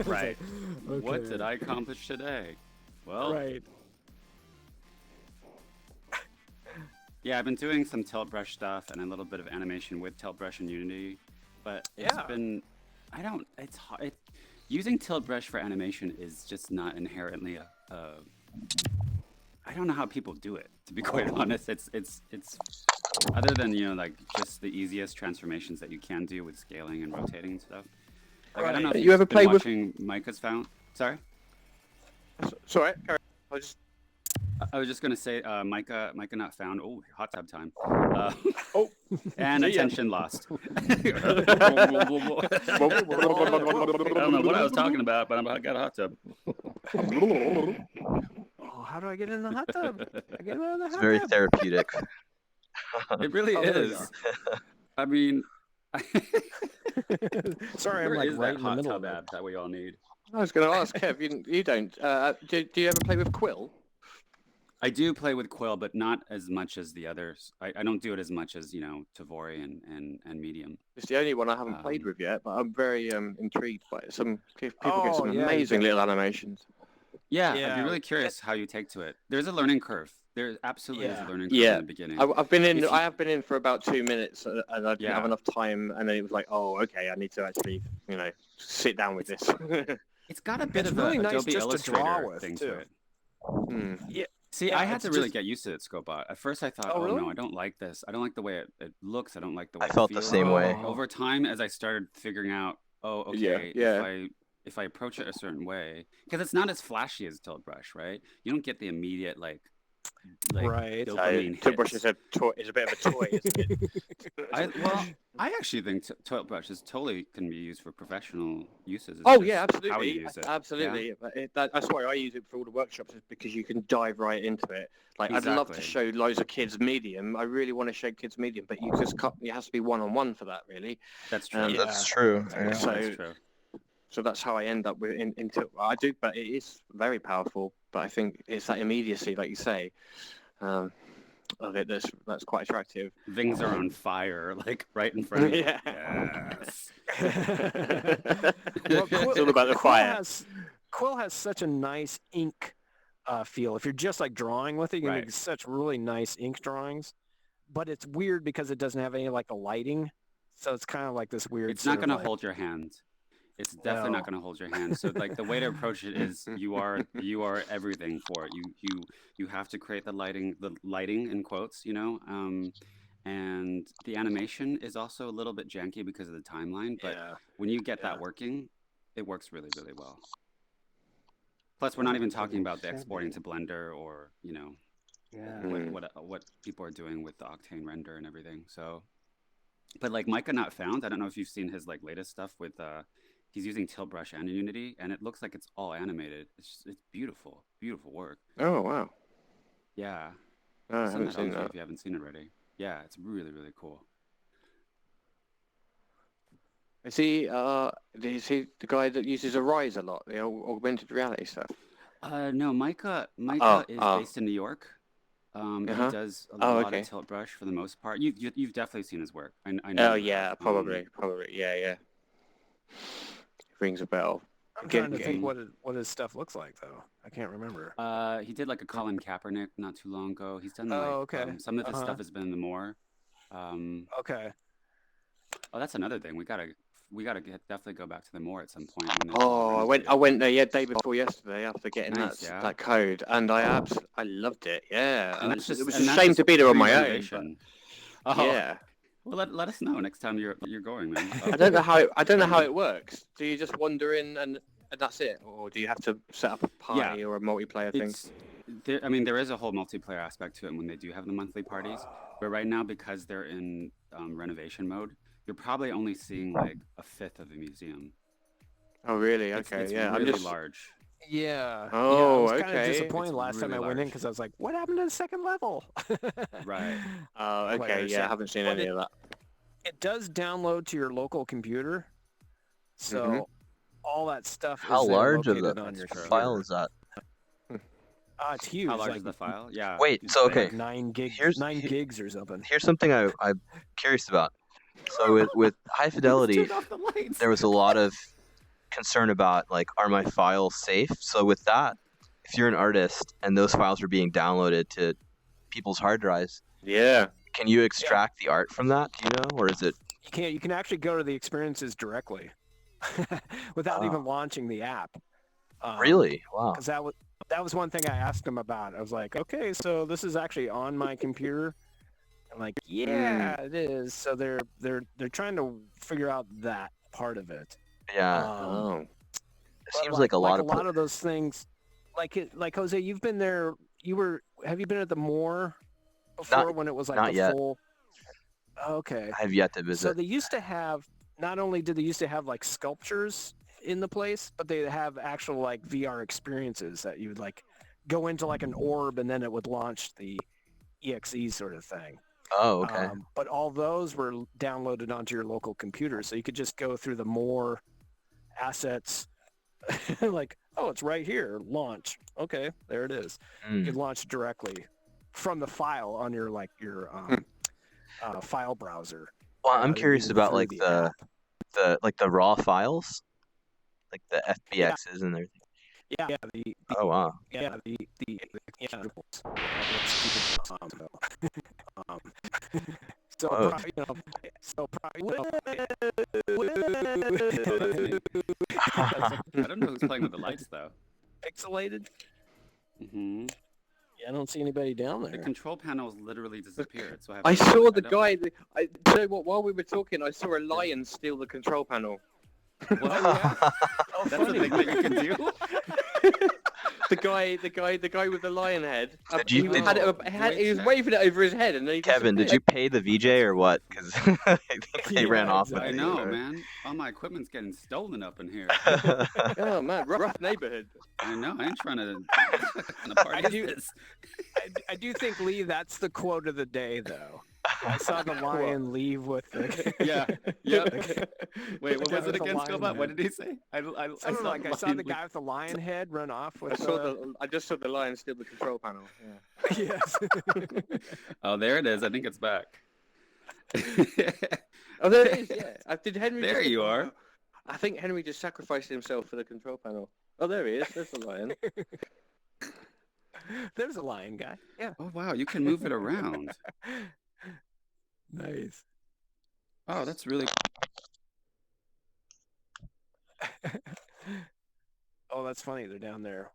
Right. like, What okay. did I accomplish today? Well, Right. yeah, I've been doing some tilt brush stuff and a little bit of animation with tilt brush and Unity, but it's Yeah. been, it's hard. Using tilt brush for animation is just not inherently I don't know how people do it, to be quite honest. It's other than, like just the easiest transformations that you can do with scaling and rotating and stuff. Like, I don't know if You ever been play with- watching Micah's Found. Sorry? Sorry, I was just gonna say, Micah not found. Oh, hot tub time. Oh, and see ya. attention lost. I don't know what I was talking about, but I got a hot tub. Oh, how do I get in the hot tub? I get in the hot It's very tub. therapeutic. It really Oh, there we is. I mean, Sorry, I'm where like is right that in the hot middle tub of it. app that we all need? I was going to ask, Kev, you don't. Do you ever play with Quill? I do play with Quill, but not as much as the others. I don't do it as much as, Tavori and Medium. It's the only one I haven't played with yet, but I'm very intrigued by it. Some people get Oh, some yeah, you amazing can- little animations. Yeah, I'd Yeah. be really curious how you take to it. There's a learning curve. There absolutely is a Yeah. learning curve Yeah. in the beginning. I've been in. If you- I have been in for about 2 minutes, and I didn't have Yeah. enough time. And then it was like, oh, okay, I need to actually, sit down with this. It's got a bit It's of really a nice Adobe just to draw Illustrator with, thing too. to it. Hmm. Yeah. See, Yeah, I had it's to really just- get used to it, Scopebot. At first, I thought, Oh, oh really? no, I don't like this. I don't like the way it looks. I don't like the way I felt it the feels. same way. Over time, as I started figuring out, oh, okay, Yeah. if I approach it a certain way, because it's not as flashy as Tilt Brush, right? You don't get the immediate like Right. dopamine Tilt brush hits. is a bit of a toy, isn't it? I actually think Tilt Brush is totally can be used for professional uses. It's Oh just yeah, How absolutely, you use it. absolutely. But that's why I use it for all the workshops, is because you can dive right into it. Like I'd love to Exactly. show loads of kids medium. I really want to show kids medium, but you just can't. It has to be one-on-one for that, really. That's true. Yeah. That's true. Yeah. So, That's true. so that's how I end up with into. I do, but it is very powerful. But I think it's that immediacy, like you say, of it. That's quite attractive. Things are on fire, like right in front of you. Yeah. Yes. Well, It's all about the fire. Quill has such a nice ink feel. If you're just like drawing with it, you can Right. make such really nice ink drawings. But it's weird because it doesn't have any like the lighting, so it's kind of like this weird. It's not sort of, going to like- hold your hand. It's definitely No. not going to hold your hand. So like the way to approach it is you are everything for it. You have to create the lighting in quotes, and the animation is also a little bit janky because of the timeline. But Yeah. when you get that working, it works really, really well. Plus, we're not even talking about the exporting to Blender or Yeah. what people are doing with the Octane render and everything. So, but like Micah Not Found, I don't know if you've seen his like latest stuff with he's using Tilt Brush and Unity, and it looks like it's all animated. It's beautiful, beautiful work. Oh wow! Yeah, Oh, I I'll send haven't that on seen to you that. if you haven't seen it already. Yeah, it's really, really cool. Is he the guy that uses Arise a lot, the augmented reality stuff? No, Micah is based in New York. He Uh-huh. does a Oh, lot okay. of Tilt Brush for the most part. You've definitely seen his work. I know. Oh you yeah, have. probably, yeah. Rings a bell. I'm Get- trying to think get- what his stuff looks like though. I can't remember. He did like a Colin Kaepernick not too long ago. He's done like Oh, okay. some of his Uh-huh. stuff has been in the more. Okay. Oh, that's another thing. We gotta definitely go back to the more at some point. When Oh, I went there day before yesterday after getting Nice, yeah. that code, and I loved it. Yeah, And that's just, it was and a that's shame just to be there on my own. pre-renovation. But, Oh, yeah, Well, let us know next time you're going, man. I don't know how it works. Do you just wander in and that's it, or do you have to set up a party or a multiplayer thing? There is a whole multiplayer aspect to it when they do have the monthly parties. But right now, because they're in renovation mode, you're probably only seeing like a fifth of the museum. Oh, really? It's Okay, yeah. really I'm just large. Yeah. Oh, I was kind of okay. disappointed It's last time really I went in large. because I was like, what happened to the second level? Right. Oh, Quite okay. Yeah, understand. I haven't seen But any of that. It does download to your local computer, so Mhm. all that stuff. How is there large of located the on your file computer. is that? It's huge. How large like, is the file? Yeah. Wait, it's so big. okay. like 9 gigs, Here's- 9 gigs or something. Here's something I'm curious about. So with high fidelity, Turn off the lights. there was a lot of concern about like, are my files safe? So with that, if you're an artist and those files are being downloaded to people's hard drives, can you extract the art from that? Do you know, or is it? You can't. You can actually go to the experiences directly without even launching the app. Really? Wow. Because that was one thing I asked them about. I was like, okay, so this is actually on my computer. I'm like, yeah, it is. So they're trying to figure out that part of it. Yeah. It seems like a lot of those things. Like Jose, you've been there. Have you been at the Moore before when it was like not the yet. full? Okay. I have yet to visit. So they used to have. Not only did they used to have like sculptures in the place, but they have actual like VR experiences that you would like go into like an orb and then it would launch the EXE sort of thing. Oh, okay. But all those were downloaded onto your local computer, so you could just go through the more assets, like, oh, it's right here, launch. Okay, there it is. You could launch directly from the file on your file browser. Well, I'm curious about like the raw files, like the FBXs and everything. Oh wow. I don't know who's playing with the lights though. Pixelated. Mm-hmm. I don't see anybody down there. The control panels literally disappeared. So I saw the guy. You know what? While we were talking, I saw a lion steal the control panel. Well, yeah. That's a thing that you can do. The guy with the lion head. He was waving it over his head, and then he Kevin, did you pay the VJ or what? Because I think they ran off with it. I know, man. All my equipment's getting stolen up in here. Oh man, rough neighborhood. I know. I ain't trying to. I do think, Lee, that's the quote of the day, though. I saw the lion leave with the. Yeah. Wait, what was it again, Scobot? What did he say? I saw the guy with the lion head run off with. I just saw the lion steal the control panel. Yeah. Yes. Oh, there it is. I think it's back. Oh, there it is. Yeah. Did Henry? There you are. I think Henry just sacrificed himself for the control panel. Oh, there he is. There's the lion. There's a lion guy. Yeah. Oh wow, you can move it around. Nice. Oh, that's really. Oh, that's funny. They're down there.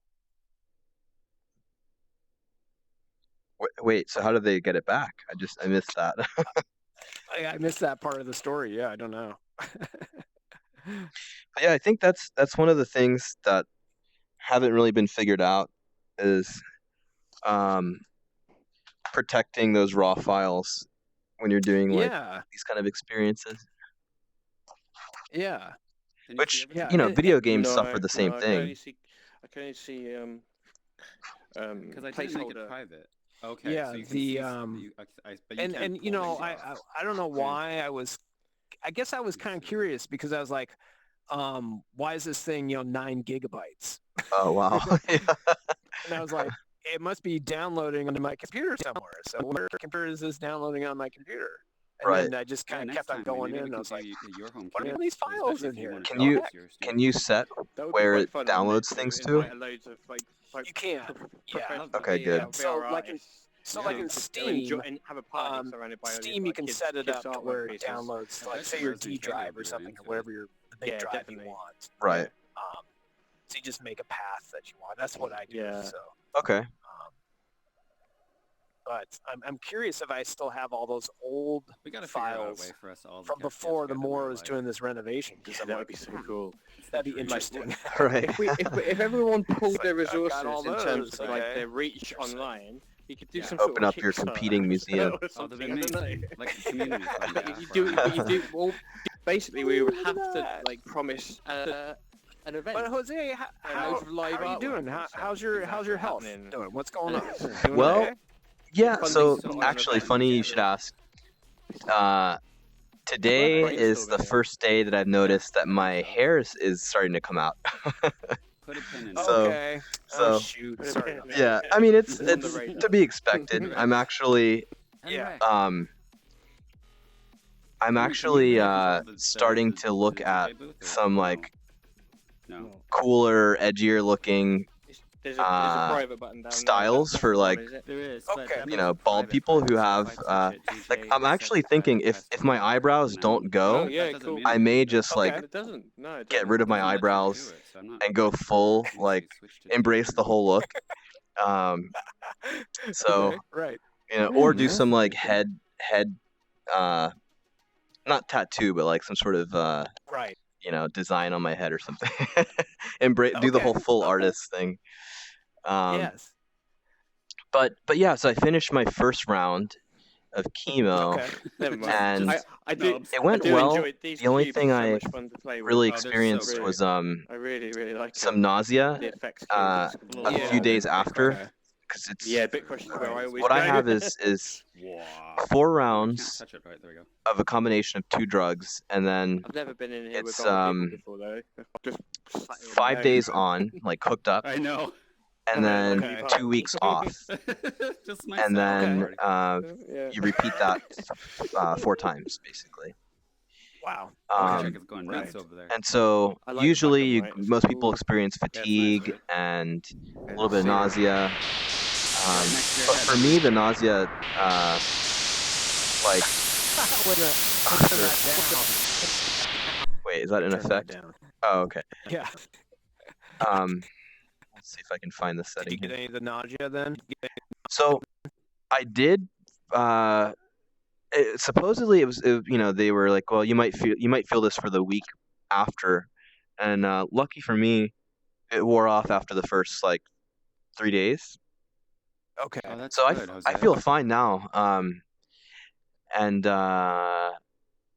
Wait, so how did they get it back? I missed that. I missed that part of the story. Yeah, I don't know. Yeah, I think that's one of the things that haven't really been figured out is protecting those raw files when you're doing like these kind of experiences. Yeah. Which video games suffer the same thing. I can only see because I didn't make it private. Okay. Yeah. So you can I don't know why I guess I was kind of curious because I was like, why is this thing 9 gigabytes? Oh wow. And I was like, it must be downloading onto my computer somewhere. So where computer is this downloading on my computer? And then I just kind of kept on going in, and I was like, what are these files in here? Can you set where it downloads things to? You can. Yeah. Okay, good. So like in Steam, Steam you can set it up to where it downloads, like say your D drive or something, or whatever the big drive you want. Right. So you just make a path that you want. That's what I do. Yeah. So. Okay. But I'm curious if I still have all those old files from before the Moore was doing this renovation. Because that would be so cool. That'd be interesting. Right. If everyone pulled their resources in terms of like their reach online, you could do some sort open of up your competing museum. Like a community fund. You do. Well, basically, we would have to like promise an event. But Jose, how are you doing? How's your health doing? What's going on? Well, yeah. So actually, funny you should ask. Today is the first day that I've noticed that my hair is starting to come out. Put a pin in. Okay. So shoot. Sorry. Yeah, I mean it's to be expected. I'm actually starting to look at some like cooler, edgier looking There's a private button down styles there. for like There is, bald people who have like I'm actually thinking if my eyebrows don't go, Cool. I may just like It doesn't. No, it get doesn't. rid of my eyebrows and go full like embrace the whole look. So right. or do some like head not tattoo but like some sort of right design on my head or something. Do the whole full artist thing. Yes. But yeah, so I finished my first round of chemo, and it went well. The only thing I really experienced was I really like some nausea the effects a few days after, because it's a bit questionable where I always what I go. have is 4 rounds of a combination of 2 drugs, and then I've never been in here with it's other people before though. Just 5 days on, like hooked up. I know. And then 2 weeks off, Just and then Yeah. you repeat that 4 times, basically. Wow. It's going nuts over there. And so I like the usually black and white, it's most people cool. experience fatigue right? and a little bit of nausea. But for me, the nausea, like, wait, is that an effect? Oh, okay. Yeah. Let's see if I can find the setting. Did you get any of the nausea then? So I did. Supposedly it was. They were like, well, you might feel this for the week after, and lucky for me, it wore off after the first like 3 days. Okay. Oh, that's So good, I feel fine now. And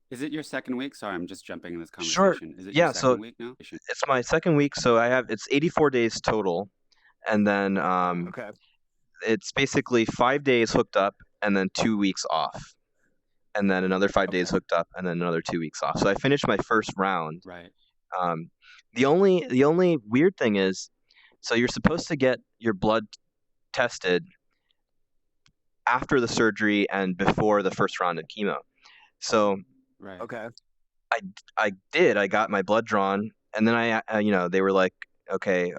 is it your second week? Sorry, I'm just jumping in this sure. conversation. Is it Yeah. your second week now? It's my second week, so it's 84 days total, and then Okay. it's basically 5 days hooked up and then 2 weeks off, and then another 5 days hooked up and then another 2 weeks off. So I finished my first round. Right. The only weird thing is, so you're supposed to get your blood tested after the surgery and before the first round of chemo. So Right. Okay. I did. I got my blood drawn, and then they were like, okay,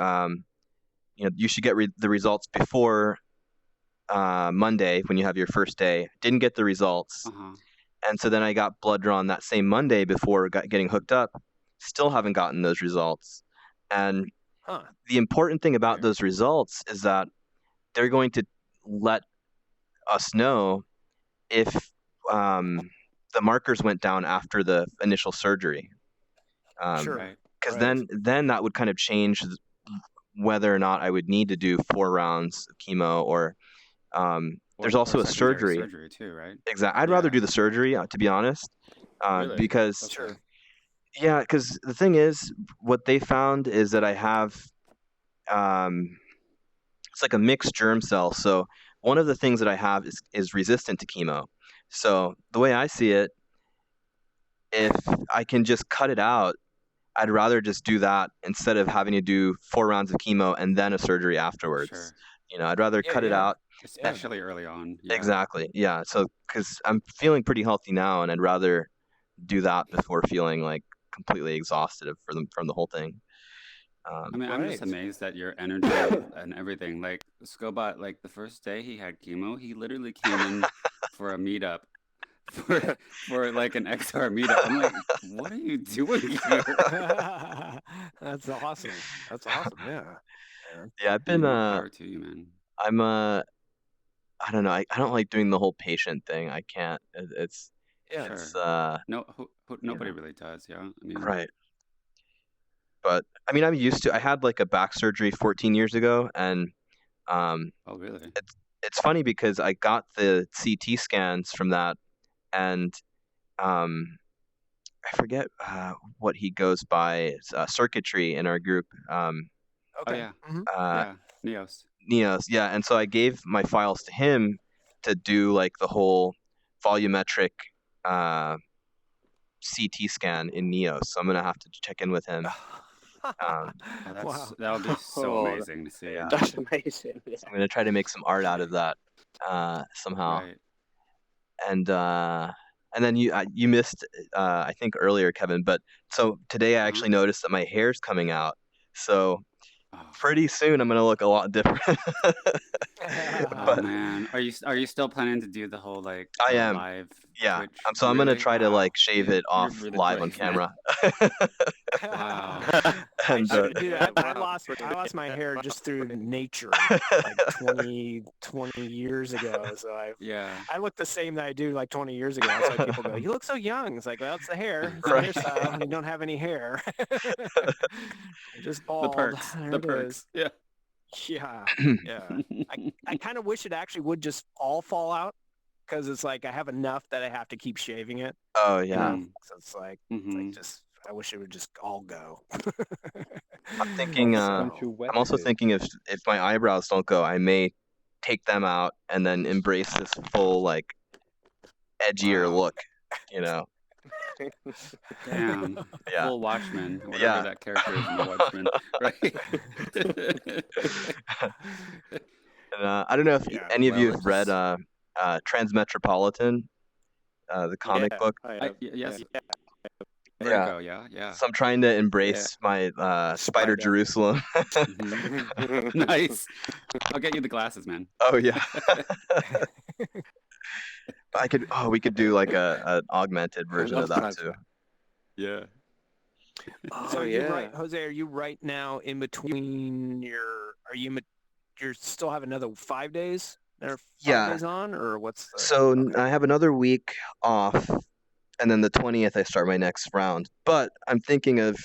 you should get the results before Monday when you have your first day. Didn't get the results, and so then I got blood drawn that same Monday before getting hooked up. Still haven't gotten those results, and the important thing about those results is that they're going to let us know if the markers went down after the initial surgery. Sure. Because then that would kind of change whether or not I would need to do 4 rounds of chemo, or there's also a surgery. Surgery too, right? Exactly. I'd rather do the surgery, to be honest, Really? because because the thing is, what they found is that I have it's like a mixed germ cell. So one of the things that I have is resistant to chemo. So the way I see it, if I can just cut it out, I'd rather just do that instead of having to do 4 rounds of chemo and then a surgery afterwards. Sure. I'd rather cut it out. Especially early on. Yeah. Exactly. Yeah. So because I'm feeling pretty healthy now, and I'd rather do that before feeling like completely exhausted from the whole thing. I mean, I'm just amazed at your energy and everything. Like Scobot, like the first day he had chemo, he literally came in for a meetup, for like an XR meetup. I'm like, what are you doing here? That's awesome. That's awesome. Yeah. Yeah, I've been power to you, man. I'm I don't know. I don't like doing the whole patient thing. I can't. It's nobody really does. Yeah, I mean, right. But I mean, I'm used to. I had like a back surgery 14 years ago, and oh really? It's funny because I got the CT scans from that, and I forget what he goes by. Circuitry in our group. Okay. Oh yeah. Yeah. Neos, yeah. And so I gave my files to him to do like the whole volumetric CT scan in Neos. So I'm gonna have to check in with him. That would be so amazing to see. Yeah. That's amazing. Yeah. So I'm gonna try to make some art out of that somehow. Right. And then you missed I think earlier, Kevin. But so today I actually noticed that my hair's coming out, So pretty soon I'm gonna look a lot different. Oh man, are you still planning to do the whole like I am. live Yeah. Twitch? So I'm gonna Really? try to Wow. like shave it You're off really live on brave, man. camera. Wow. And Dude, I lost my hair just through nature like 20 years ago. So I look the same that I do like 20 years ago. That's why people go, "You look so young." It's like, well, it's the hair, it's the hairstyle, and you don't have any hair. You're just bald. The perks. There The it perks. is. Yeah. Yeah. I kind of wish it actually would just all fall out, because it's like I have enough that I have to keep shaving it. Oh You yeah. know? So it's like just I wish it would just all go. I'm thinking. I'm also thinking if my eyebrows don't go, I may take them out and then embrace this full like edgier look. You know. Damn. Yeah. Full Watchman, whatever Yeah. that character is in the Watchmen, right? And, I don't know if any of you have read Transmetropolitan, the comic book. Yes. Yeah. Vertigo, yeah. So I'm trying to embrace my Spider Jerusalem. Nice. I'll get you the glasses, man. Oh yeah. We could do like an augmented version of that too. Yeah. So you're right, Jose. Are you right now in between you're still have another 5 days? Or 5 days on, or what's the... So I have another week off, and then the 20th I start my next round. But I'm thinking of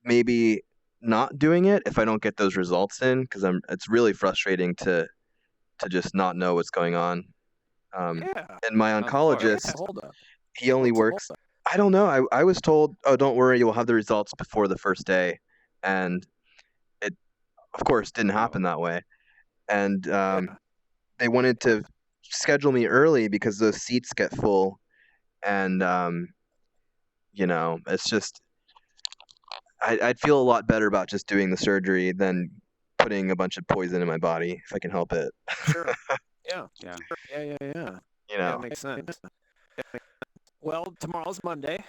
maybe not doing it if I don't get those results in, because it's really frustrating to just not know what's going on. And my oncologist, he only works. I don't know. I was told, oh, don't worry, you'll have the results before the first day, and it, of course, didn't happen that way. And they wanted to schedule me early because those seats get full, and it's just I'd feel a lot better about just doing the surgery than putting a bunch of poison in my body if I can help it. Sure. Yeah. Yeah. Yeah, makes sense. Well, tomorrow's Monday.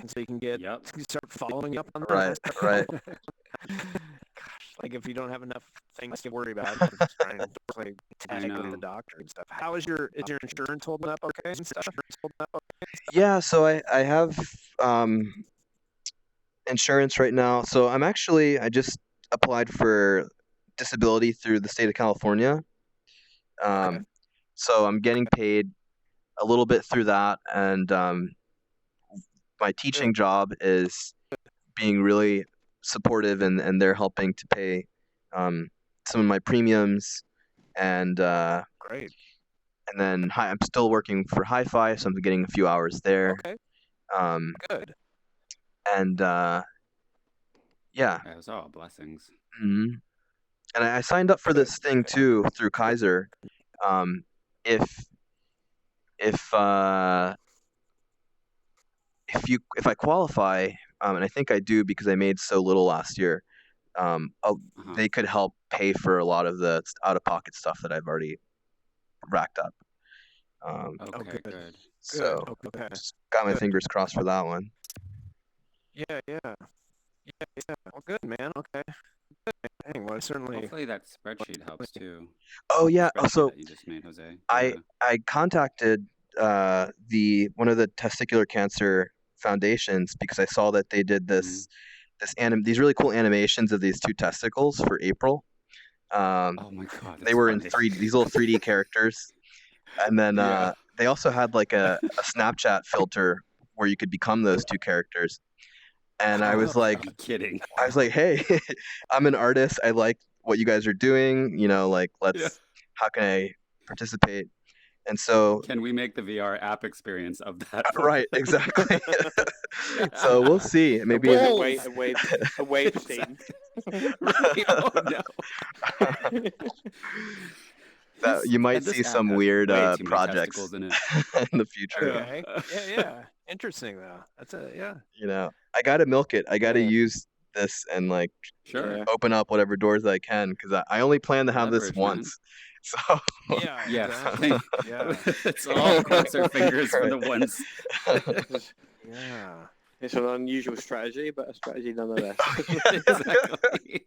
So you can start following up on that. Right. Gosh, like if you don't have enough things to worry about, just trying to play tag with the doctor and stuff. How is your insurance holding up okay and stuff? Yeah, so I have insurance right now. So I just applied for disability through the state of California. So I'm getting paid a little bit through that, and my teaching job is being really supportive, and they're helping to pay some of my premiums, and great. And then I'm still working for Hi-Fi, so I'm getting a few hours there. Okay. Good. And yeah. Those are all blessings. Mm-hmm. And I signed up for this thing too through Kaiser. If I qualify, and I think I do because I made so little last year, they could help pay for a lot of the out-of-pocket stuff that I've already racked up. Okay, good. So just got my fingers crossed for that one. Yeah. Well, good, man. Okay. Dang, well, certainly. Hopefully that spreadsheet helps too. Oh yeah. Also, that you just made, Jose. I contacted one of the testicular cancer foundations because I saw that they did these really cool animations of these two testicles for April. Oh my god. They were in these little 3D characters. And then they also had like a Snapchat filter where you could become those two characters. And I was like, kidding. I was like, hey, I'm an artist. I like what you guys are doing. How can I participate? And so, can we make the VR app experience of that? Right, exactly. So we'll see. Maybe a wave scene. Right. Oh no. That you might see some weird projects in the future. Okay. Yeah. Interesting though. That's I gotta milk it. I gotta use this and open up whatever doors I can because I only plan to have this once. So exactly. It's all cross our fingers for the ones. Yeah. It's an unusual strategy, but a strategy nonetheless. Exactly.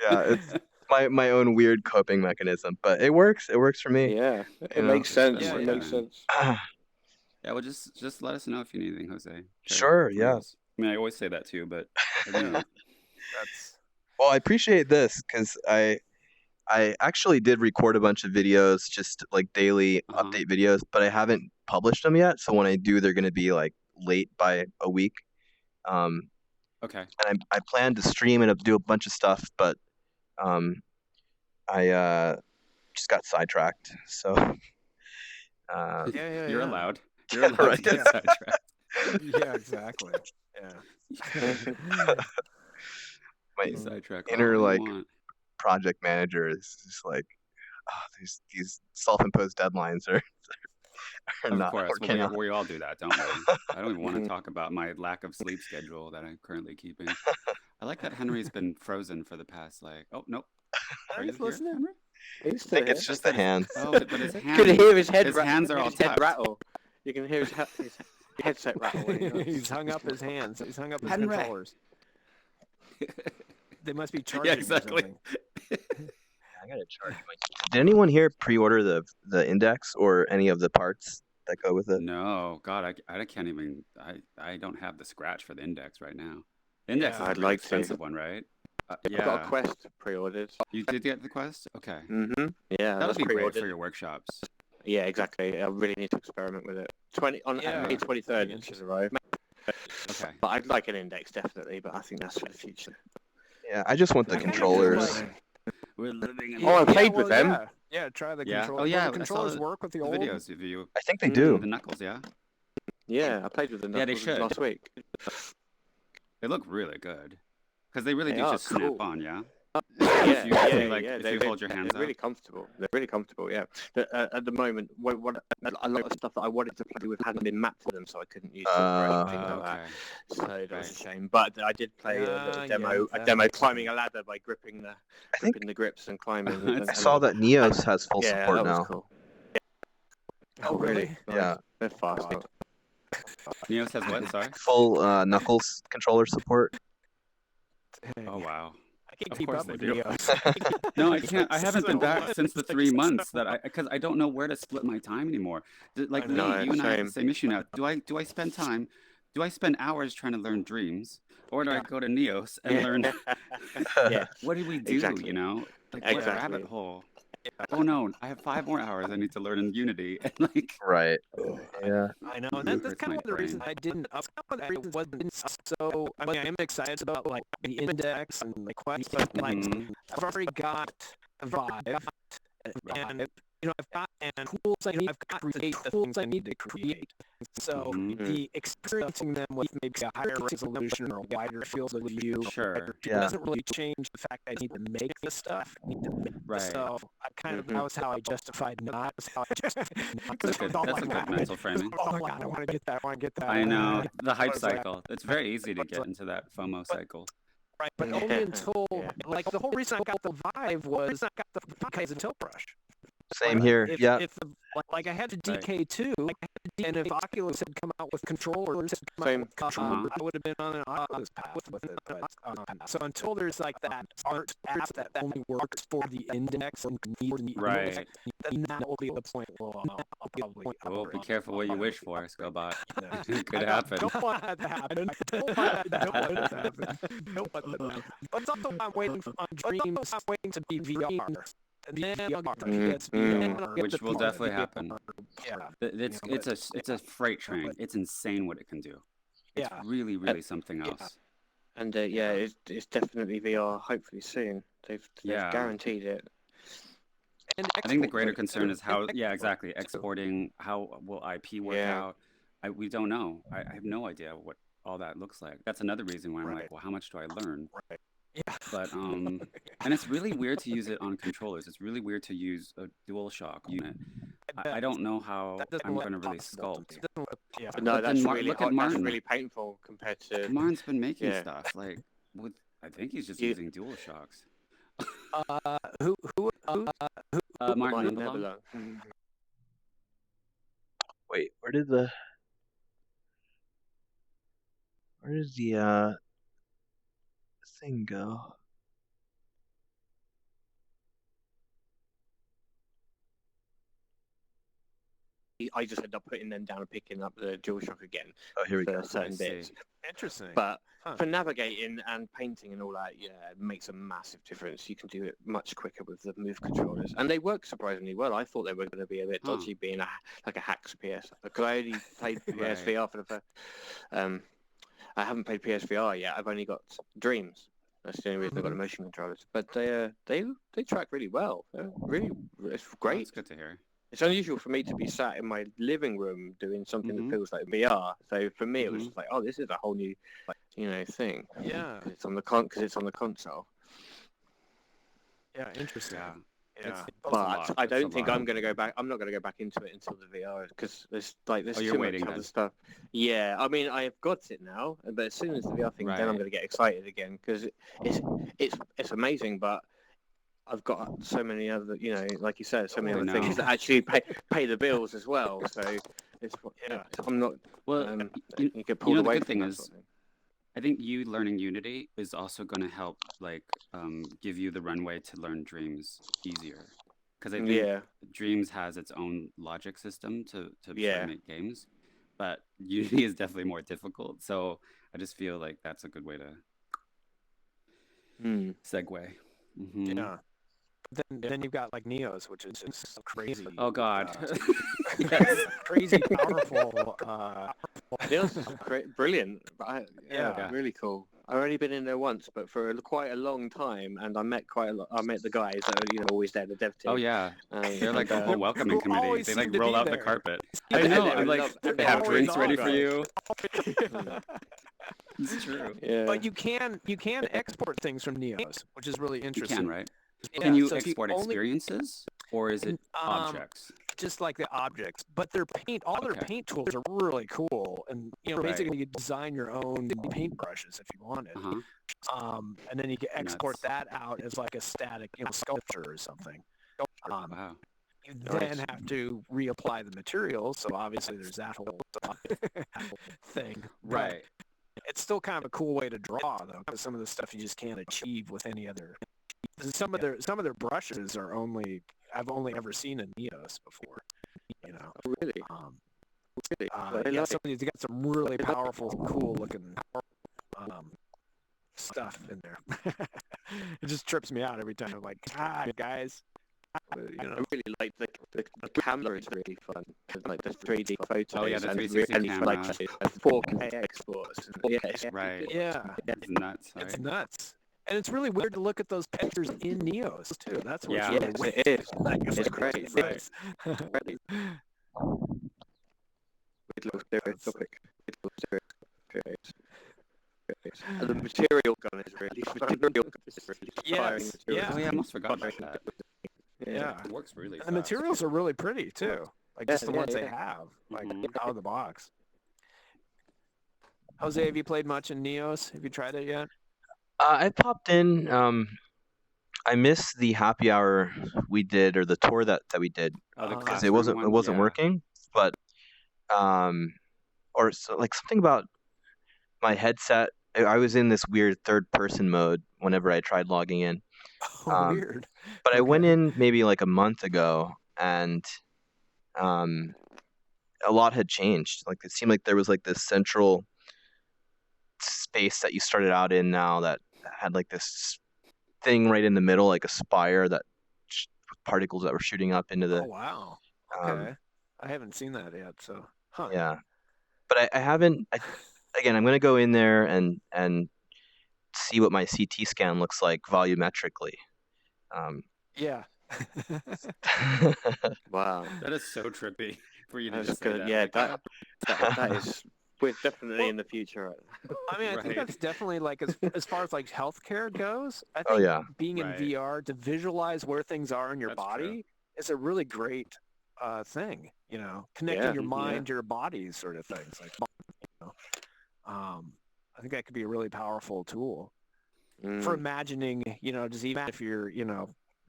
Yeah, it's my own weird coping mechanism, but it works. It works for me. Yeah, it makes sense. Yeah, It yeah. makes sense. Yeah, well, just let us know if you need anything, Jose. Sure, yeah. Please. I mean, I always say that too, but I mean, That's Well, I appreciate this because I actually did record a bunch of videos, just like daily update videos, but I haven't published them yet. So when I do, they're going to be like late by a week. okay. And I plan to stream and do a bunch of stuff, but I just got sidetracked. So You're allowed. You're allowed right. to get sidetracked. Yeah, exactly. Yeah. My Sidetrack inner all you like want. project manager is just like, oh, these self-imposed deadlines are Of not course. working Well, out. we all do that, don't we? I don't even want to talk about my lack of sleep schedule that I'm currently keeping. I like that Henry's been frozen for the past, like, oh, nope. Are you here, Henry? I think it's just the hands. Oh, but his hands. You can hear his head. His hands are all his head tapped. rattle. You can hear his headset rattle. When he does. He's hung up his hands. He's hung up his Henry. controllers. They must be charging. Yeah, exactly. Or something. I gotta charge my. Did anyone here pre-order the index or any of the parts that go with it? No, God, I can't even. I don't have the scratch for the index right now. The index is a I'd pretty like expensive to. one, right? I've Yeah. got a Quest pre-ordered. You did get the Quest? Okay. Mm-hmm. Yeah, That would that's be great pre-ordered. for your workshops. Yeah, exactly. I really need to experiment with it. On May 23rd, it should arrive. Okay. But I'd like an index definitely, but I think that's for the future. Yeah, I just want the controllers. We're living in. Oh, I played with them. Yeah, try the Yeah. controller. Oh yeah, Will the controllers work with the old videos of you. I think they do. The knuckles, yeah. Yeah, I played with the Yeah, they knuckles should. last week. They look really good. Because they really They do are just cool. snap on, yeah? Yeah, if you hold your hands they're really up. comfortable. They're really comfortable. Yeah. At the moment, a lot of stuff that I wanted to play with hadn't been mapped to them, so I couldn't use them or anything like that. So that was a shame. But I did play a demo climbing a ladder by gripping the grips and climbing. I saw that Neos has full support that was now. cool. Oh, really? Yeah. They're fast. Neos has what? Sorry. Full knuckles controller support. Oh wow. I can't Of keep course up they with do. Neos. No, I can't. I haven't been So back much. since the 3 months because I don't know where to split my time anymore. Like Lee, know, you and I have same. the same issue now. Do I spend time? Do I spend hours trying to learn dreams, or do I go to Neos and learn? Yeah. What do we do? Exactly. You know, like what Exactly. rabbit hole? Oh no, I have 5 more hours I need to learn in Unity, and like. Right. Yeah. I know, and that's kind of one of the reasons I didn't. I wasn't so. I mean, I am excited about like the index and the Quest, but like I've already got a Vive, and I've got tools I need. I've got the tools I need to create. So the experiencing them with maybe a higher resolution or a wider field of view, Sure. doesn't really change the fact I need to make the stuff. Right. So I kind of that was how I justified not. That's a good mental framing. Oh my god, I want to get that. I want to get that. I know the hype cycle. It's very easy to get into that FOMO cycle. Right, but only until like the whole reason I got the Vive was I got the because of Tilt Brush. Same here. Yeah. If like I had the DK2, and if Oculus had come out with controllers, I would have been on an Oculus path with it. But so until there's like that art app that only works for the index and needs the index, then that will be the point. Well, I'll probably. Well, be careful what you wish for, Scobot. It could happen. Don't want that to happen. Don't want that to happen. But it's also I'm waiting on dreams. I'm waiting to be VR. Which will definitely happen. Yeah, it's a freight train. It's insane what it can do. It's really something else. And it's definitely VR. Hopefully soon. They've guaranteed it. And I think the greater concern is how exactly exporting. How will IP work out? We don't know. I have no idea what all that looks like. That's another reason why I'm like, well, how much do I learn? Right. Yeah. But and it's really weird to use it on controllers. It's really weird to use a DualShock unit. I don't know how I'm going to really sculpt. No, that's really look at Martin. That's really painful compared to. Martin's been making stuff like with. I think he's just using DualShocks. Martin Nebula. Wait, where did the? Where does the thing go? I just end up putting them down and picking up the DualShock again. Oh, here we for go. certain bits. Interesting. But for navigating and painting and all that, yeah, it makes a massive difference. You can do it much quicker with the Move controllers, and they work surprisingly well. I thought they were going to be a bit dodgy, being like a hacks PS. Because I only played PSVR for the first. I haven't played PSVR yet. I've only got Dreams. That's the only reason I've got the motion controllers. But they track really well. It's great. That's good to hear. It's unusual for me to be sat in my living room doing something that feels like VR. So for me, it was just like, oh, this is a whole new, thing. Yeah. It's on the it's on the console. Yeah, interesting. Yeah. But I don't think I'm going to go back. I'm not going to go back into it until the VR because there's too much other stuff. Yeah, I mean, I've got it now, but as soon as the VR thing, then I'm going to get excited again because it's amazing, but I've got so many other, like you said, so many other things that actually pay the bills as well. So I'm not. Well, you get pulled away the good from thing that is, sort of thing. I think you learning Unity is also going to help, give you the runway to learn Dreams easier. Because I think Dreams has its own logic system to make games, but Unity is definitely more difficult. So I just feel like that's a good way to segue. Yeah. Then you've got like Neos, which is crazy. Oh God, crazy powerful. Neos is brilliant. Really cool. I've only been in there once, but for quite a long time, and I met the guys that are always there, the dev team. Oh yeah, they're like a whole welcoming committee. They like roll out the carpet. I know. I'm like, they have drinks ready for you. It's true. Yeah. But you can export things from Neos, which is really interesting. You can, right? Can you export experiences, or is it objects? Just like the objects, but their paint tools are really cool, and basically you design your own paintbrushes if you wanted, and then you can export that out as like a static sculpture or something. Wow. You then have to reapply the materials, so obviously there's that whole thing. Right. It's still kind of a cool way to draw, though, because some of the stuff you just can't achieve with any other. Some of their brushes are I've only ever seen in Neos before. Really? They got some really powerful, cool looking stuff in there. It just trips me out every time. I'm like, guys. I really like the camera is really fun. Like the 3D photos. Oh yeah, the 360 camera. Like 4K exports. Right. Yeah. It's nuts. Right? It's nuts. And it's really weird to look at those pictures in Neos too. That's what's really weird. It is. It's great. Right. It looks stereoscopic. And the material gun is really firing material. Yeah. Oh yeah, I almost forgot about that. Yeah. It works really fast. And the materials are really pretty too. Like just the ones they have, like out of the box. Jose, have you played much in Neos? Have you tried it yet? I popped in. I missed the happy hour we did, or the tour that we did, because it wasn't working. But or so, like something about my headset. I was in this weird third person mode whenever I tried logging in. Weird. But I went in maybe like a month ago, and a lot had changed. Like it seemed like there was like this central space that you started out in now that had like this thing right in the middle, like a spire that particles that were shooting up into the. Oh wow! Okay, I haven't seen that yet. So. Yeah, but I haven't. Again, I'm gonna go in there and see what my CT scan looks like volumetrically. Yeah. Wow, that is so trippy for you to just say good. that. Yeah, that is. We're definitely in the future. I mean, I think that's definitely like as far as like healthcare goes. I think being in VR to visualize where things are in your body is a really great thing. Connecting your mind to your body, sort of things. Like, I think that could be a really powerful tool for imagining. Just even if you're,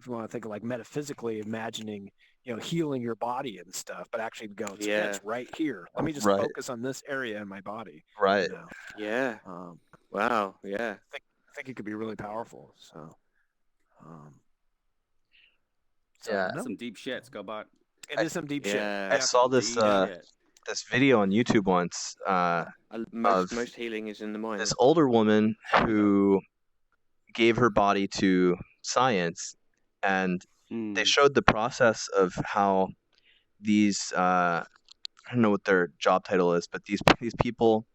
if you want to think of like metaphysically imagining, healing your body and stuff, but actually go, it's right here. Let me just focus on this area in my body. Right. Yeah. Wow. Yeah. I think it could be really powerful. So, yeah. Some deep shit, Scobot. It is some deep shit. I saw this this video on YouTube once. Most healing is in the mind. This older woman who gave her body to science, and they showed the process of how these I don't know what their job title is, but these people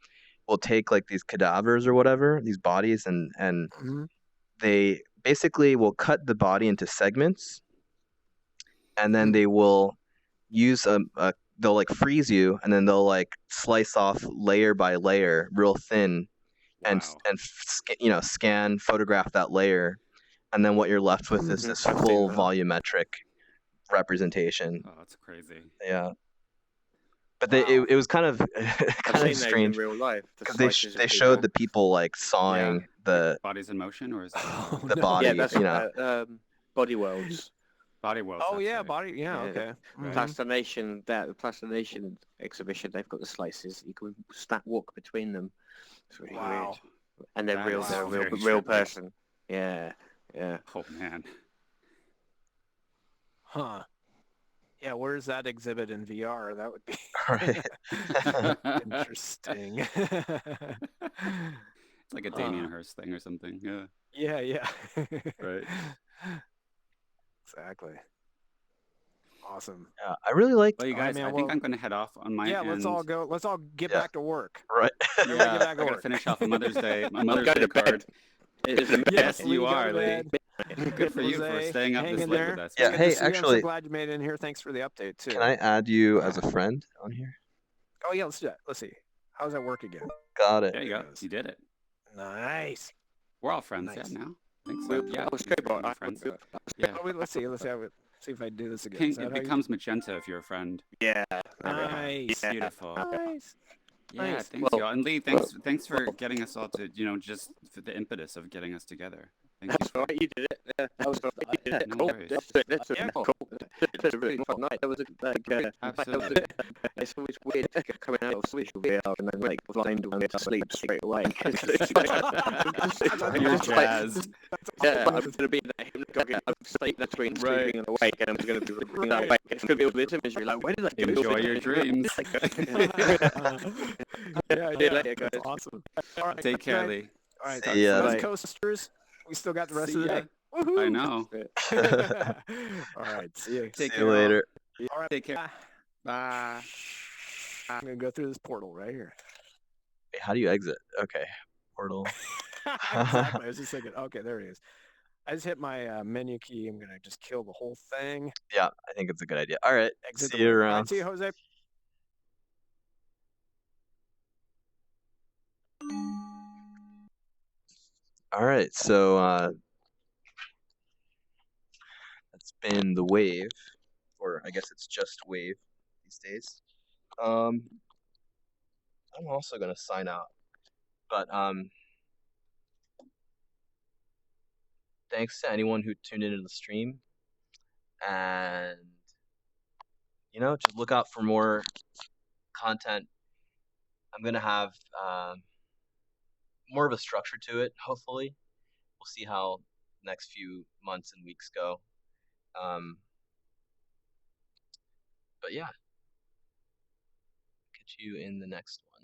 will take like these cadavers or whatever, these bodies, and they basically will cut the body into segments, and then they will use they'll like freeze you, and then they'll like slice off layer by layer real thin, and scan, photograph that layer, and then what you're left with is this full volumetric representation. Oh, that's crazy. Yeah. But it was kind of strange in real life because they showed the people like sawing the bodies in motion, or is it the body? Yeah, that's Body Worlds. Body Worlds. Oh yeah, body. Yeah, okay. Plastination. The Plastination exhibition. They've got the slices. You can walk between them. It's really weird. And they're real. They're a real person. Yeah. Yeah. Oh man. Huh. Yeah, where's that exhibit in VR? That would be interesting. It's like a Damien Hirst thing or something. Yeah. Yeah. Right. Exactly. Awesome. Yeah, I really like. Well, you guys, I think I'm going to to head off on my end. Let's all go. Let's all get back to work. Right. Get back to I got to finish off a Mother's Day. My Mother's Day card. Yes, you are, Lee. Good for you for staying up this late with us. Yeah. Hey, actually, I'm so glad you made it in here. Thanks for the update too. Can I add you as a friend on here? Oh yeah, let's do that. Let's see. How does that work again? Got it. There you go. You did it. Nice. We're all friends now. I think so. Yeah. Friends. Yeah. Let's see. See if I do this again. Pink, it becomes magenta if you're a friend. Yeah. Nice. Beautiful. Nice. Yeah, Nice. thanks, y'all. And Lee, thanks for getting us all to, just for the impetus of getting us together. That's all right. You did it. Yeah, that was right. You did it. No Cool. worries. That's cool. That's a really fun night. That was Absolutely. It's always weird coming out of social VR and then like blind and to sleep straight away. You're jazzed. Yeah, I'm gonna be in that hypnagogic. I'm sleeping between sleeping and awake, and I'm gonna be sleeping and awake. It's gonna be all this imagery. Like, where did I do Enjoy your dreams. Yeah, later, guys. That's awesome. All right, Take care, Lee. All right, yeah. Coasters. We still got the rest of the day. Woohoo. I know. All right, see you. See you later. All right, take care. Bye. I'm gonna go through this portal right here. Wait, how do you exit? Okay, portal. Exactly. I was just thinking. Okay, there it is. I just hit my menu key. I'm gonna just kill the whole thing. Yeah, I think it's a good idea. All right. Exit see you around. Right, see you, Jose. All right, so that's been the wave, or I guess it's just wave these days. I'm also gonna sign out, but thanks to anyone who tuned into the stream, and just look out for more content. I'm gonna have more of a structure to it, hopefully. We'll see how the next few months and weeks go. But yeah, catch you in the next one.